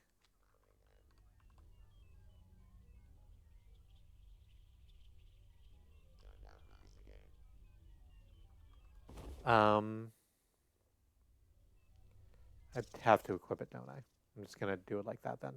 Um, I'd have to equip it, don't I? I'm just gonna do it like that then.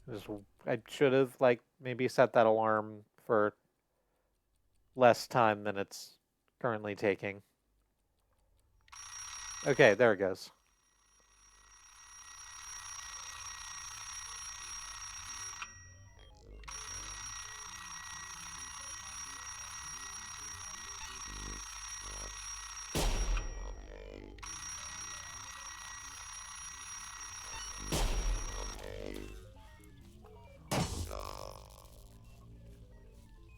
Just, I should have like maybe set that alarm for less time than it's currently taking. Okay, there it goes.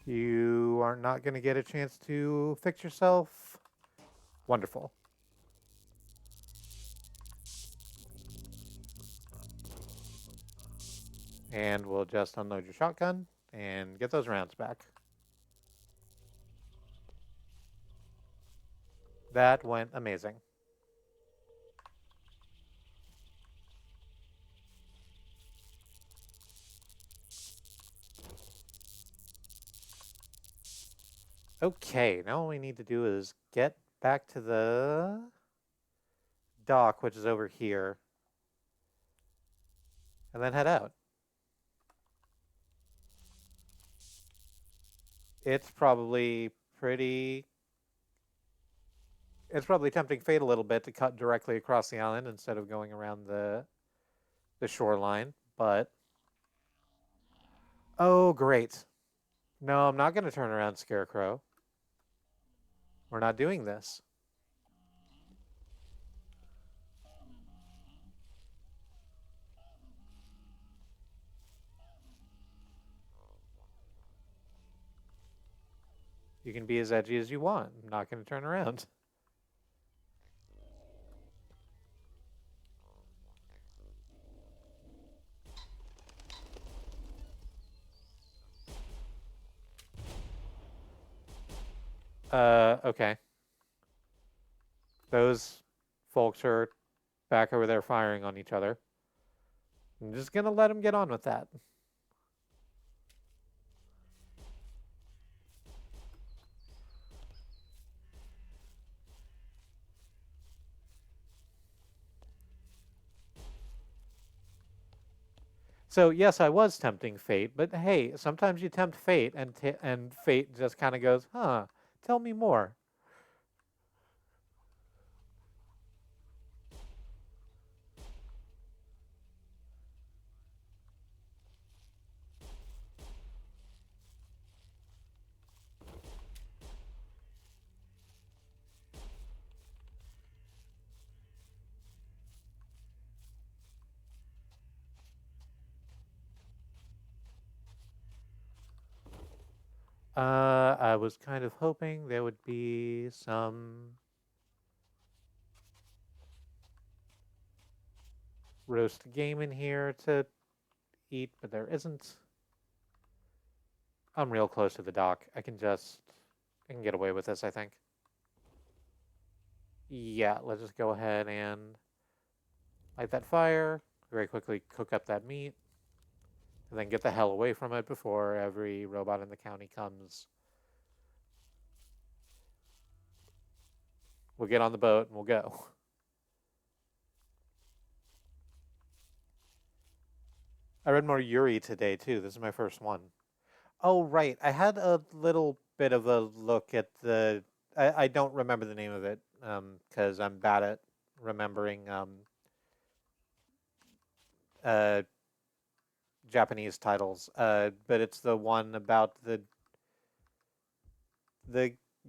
You are not going to get a chance to fix yourself. Wonderful. And we'll just unload your shotgun and get those rounds back. That went amazing. Okay, now all we need to do is get back to the dock, which is over here, and then head out. It's probably pretty. It's probably tempting fate a little bit to cut directly across the island instead of going around the shoreline, but oh great. No, I'm not going to turn around, Scarecrow. We're not doing this. You can be as edgy as you want. I'm not going to turn around. Okay. Those folks are back over there firing on each other. I'm just going to let them get on with that. So yes, I was tempting fate, but hey, sometimes you tempt fate, and fate just kind of goes, "Huh? Tell me more." I was kind of hoping there would be some roast game in here to eat, but there isn't. I'm real close to the dock. I can get away with this, I think. Yeah, let's just go ahead and light that fire, very quickly cook up that meat, and then get the hell away from it before every robot in the county comes. We'll get on the boat and we'll go. I read more Yuri today, too. This is my first one. Oh, right. I had a little bit of a look at the. I don't remember the name of it because I'm bad at remembering uh, Japanese titles. But it's the one about the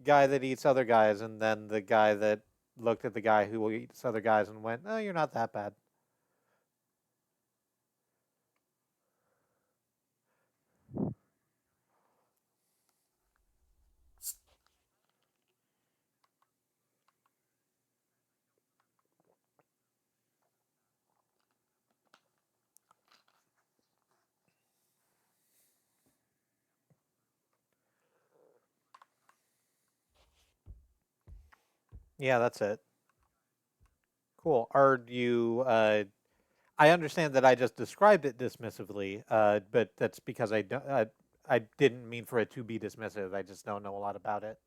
guy that eats other guys, and then the guy that looked at the guy who eats other guys and went, "Oh, you're not that bad." Yeah, that's it. Cool. Are you? I understand that I just described it dismissively, but that's because I didn't mean for it to be dismissive. I just don't know a lot about it.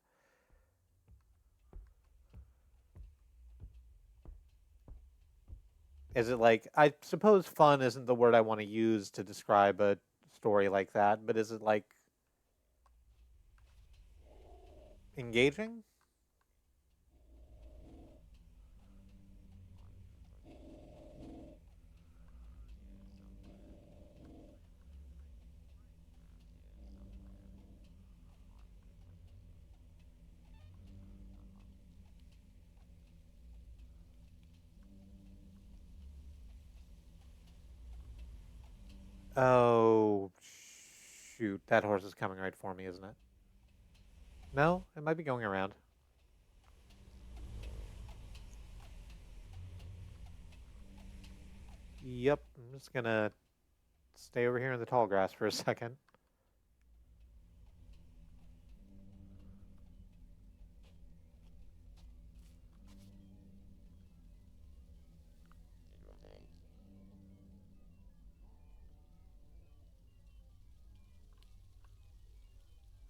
Is it like, I suppose fun isn't the word I want to use to describe a story like that, but is it like engaging? Oh, Shoot, that horse is coming right for me, isn't it? No, it might be going around. Yep, I'm just gonna stay over here in the tall grass for a second.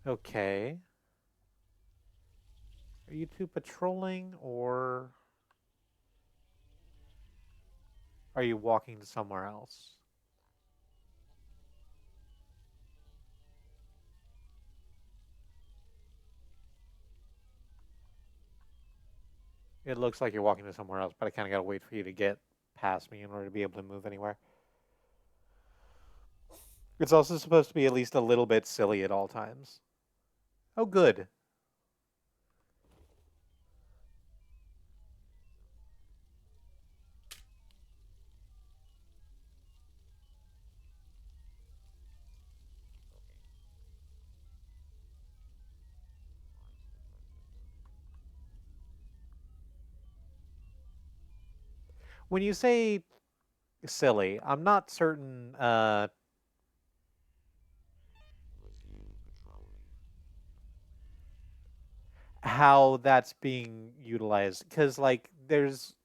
Okay. Are you two patrolling, or are you walking to somewhere else? It looks like you're walking to somewhere else, but I kind of gotta wait for you to get past me in order to be able to move anywhere. It's also supposed to be at least a little bit silly at all times. Oh, good. When you say silly, I'm not certain with you patrolling. how that's being utilized, because like there's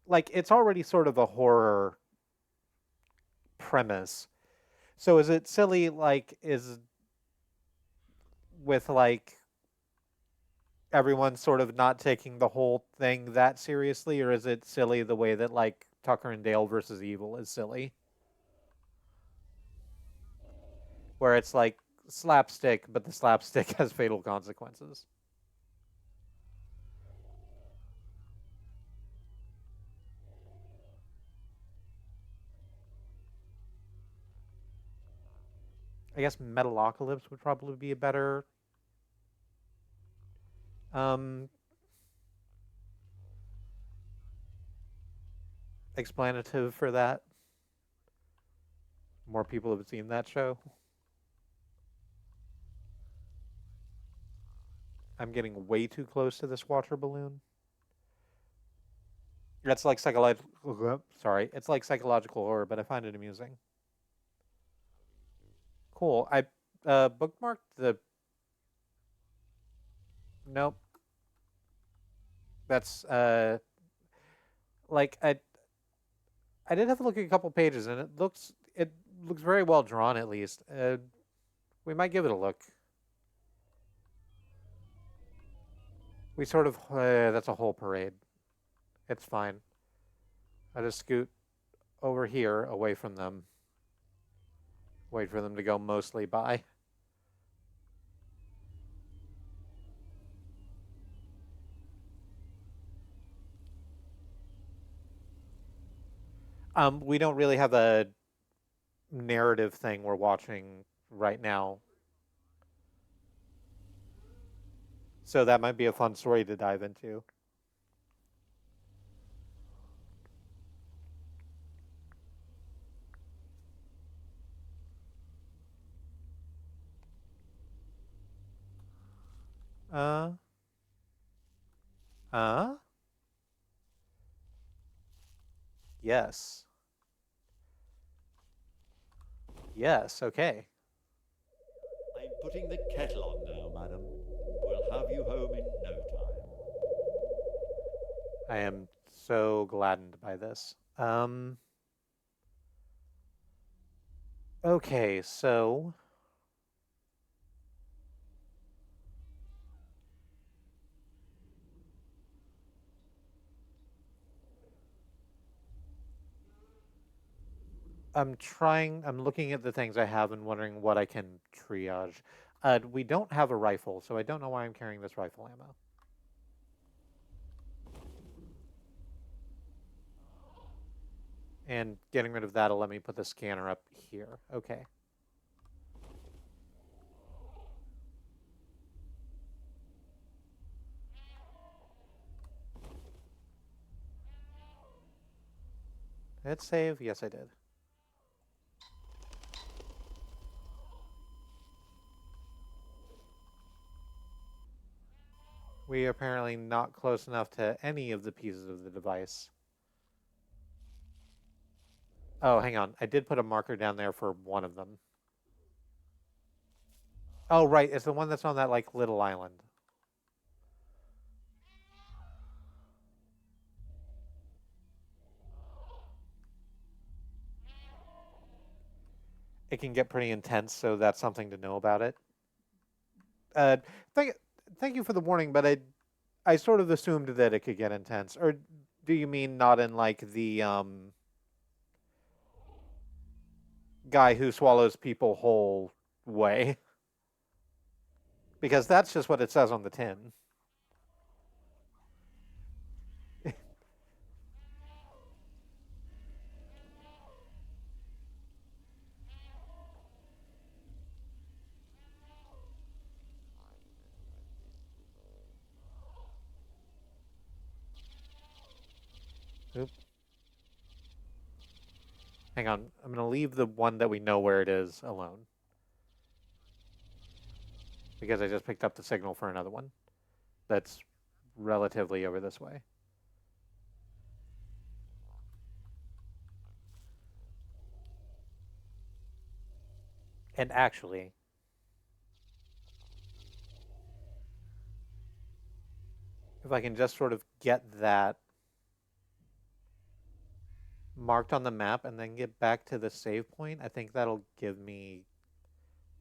like it's already sort of a horror premise. So is it silly like is with like everyone sort of not taking the whole thing that seriously, or is it silly the way that like Tucker and Dale versus Evil is silly, where it's like slapstick, but the slapstick has fatal consequences? I guess Metalocalypse would probably be a better um, explanative for that. More people have seen that show. I'm getting way too close to this water balloon. That's like psychological. Sorry, it's like psychological horror, but I find it amusing. Cool. I bookmarked the. Nope. That's like I did have to look at a couple pages, and it looks very well drawn at least. We might give it a look. We sort of that's a whole parade. It's fine. I just scoot over here away from them. Wait for them to go mostly by. We don't really have a narrative thing we're watching right now, so that might be a fun story to dive into. Uh, uh, yes, yes, okay. I'm putting the kettle on now, madam. We'll have you home in no time. I am so gladdened by this. Okay, so I'm looking at the things I have and wondering what I can triage. We don't have a rifle, so I don't know why I'm carrying this rifle ammo. And getting rid of that'll let me put the scanner up here. Okay. Hit save? Yes, I did. We are apparently not close enough to any of the pieces of the device. Oh, hang on. I did put a marker down there for one of them. Oh, right. It's the one that's on that, like, little island. It can get pretty intense, so that's something to know about it. Uh, thank, thank you for the warning, but I sort of assumed that it could get intense. Or do you mean not in, like, the, guy who swallows people whole way? Because that's just what it says on the tin. Oop. Hang on. I'm going to leave the one that we know where it is alone. Because I just picked up the signal for another one that's relatively over this way. And actually, if I can just sort of get that marked on the map and then get back to the save point, I think that'll give me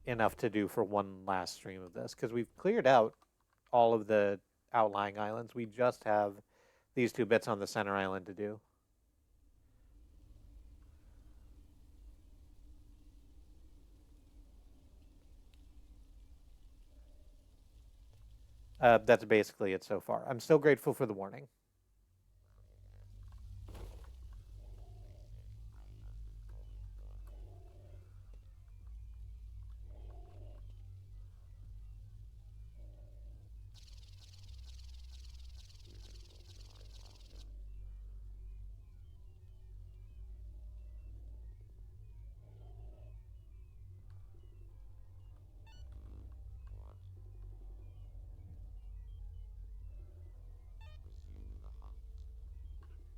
enough to do for one last stream of this. Because we've cleared out all of the outlying islands. We just have these two bits on the center island to do. That's basically it so far. I'm still grateful for the warning.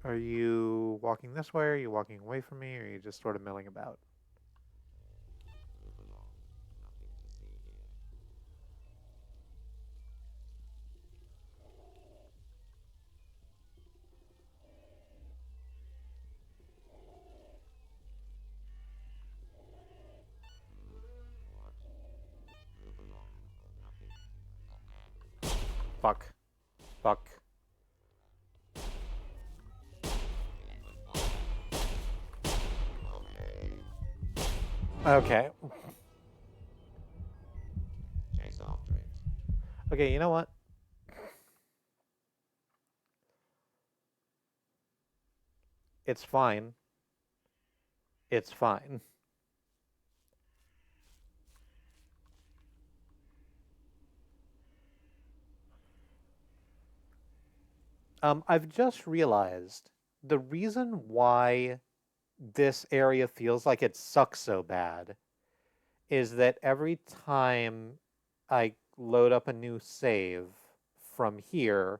Are you walking this way? Are you walking away from me? Or are you just sort of milling about? Move along. Nothing to see here. What? Move along. Nothing. Fuck. Fuck. Okay. Chase after it. Okay, you know what? It's fine. It's fine. I've just realized the reason why this area feels like it sucks so bad is that every time I load up a new save from here,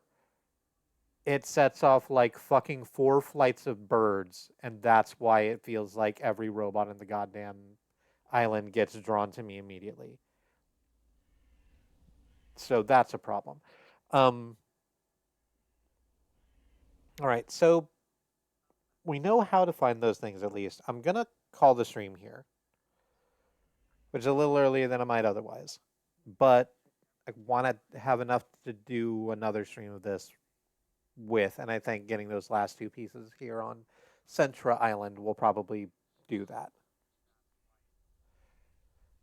it sets off like fucking 4 flights of birds, and that's why it feels like every robot in the goddamn island gets drawn to me immediately. So that's a problem. Um, all right, so we know how to find those things at least. I'm gonna call the stream here, which is a little earlier than I might otherwise, but I want to have enough to do another stream of this with, and I think getting those last two pieces here on Centra Island will probably do that.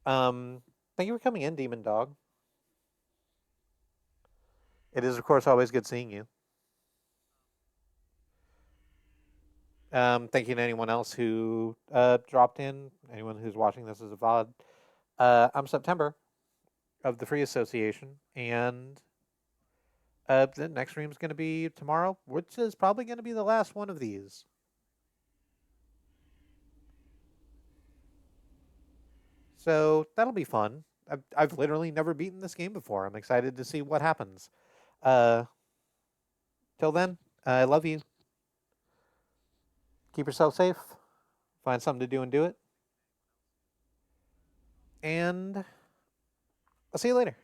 Thank you for coming in, Demon Dog. It is, of course, always good seeing you. Thank you to anyone else who dropped in, anyone who's watching this as a VOD. I'm September of the Free Association, and the next stream is going to be tomorrow, which is probably going to be the last one of these. So that'll be fun. I've literally never beaten this game before. I'm excited to see what happens. Till then, I love you. Keep yourself safe. Find something to do and do it. And I'll see you later.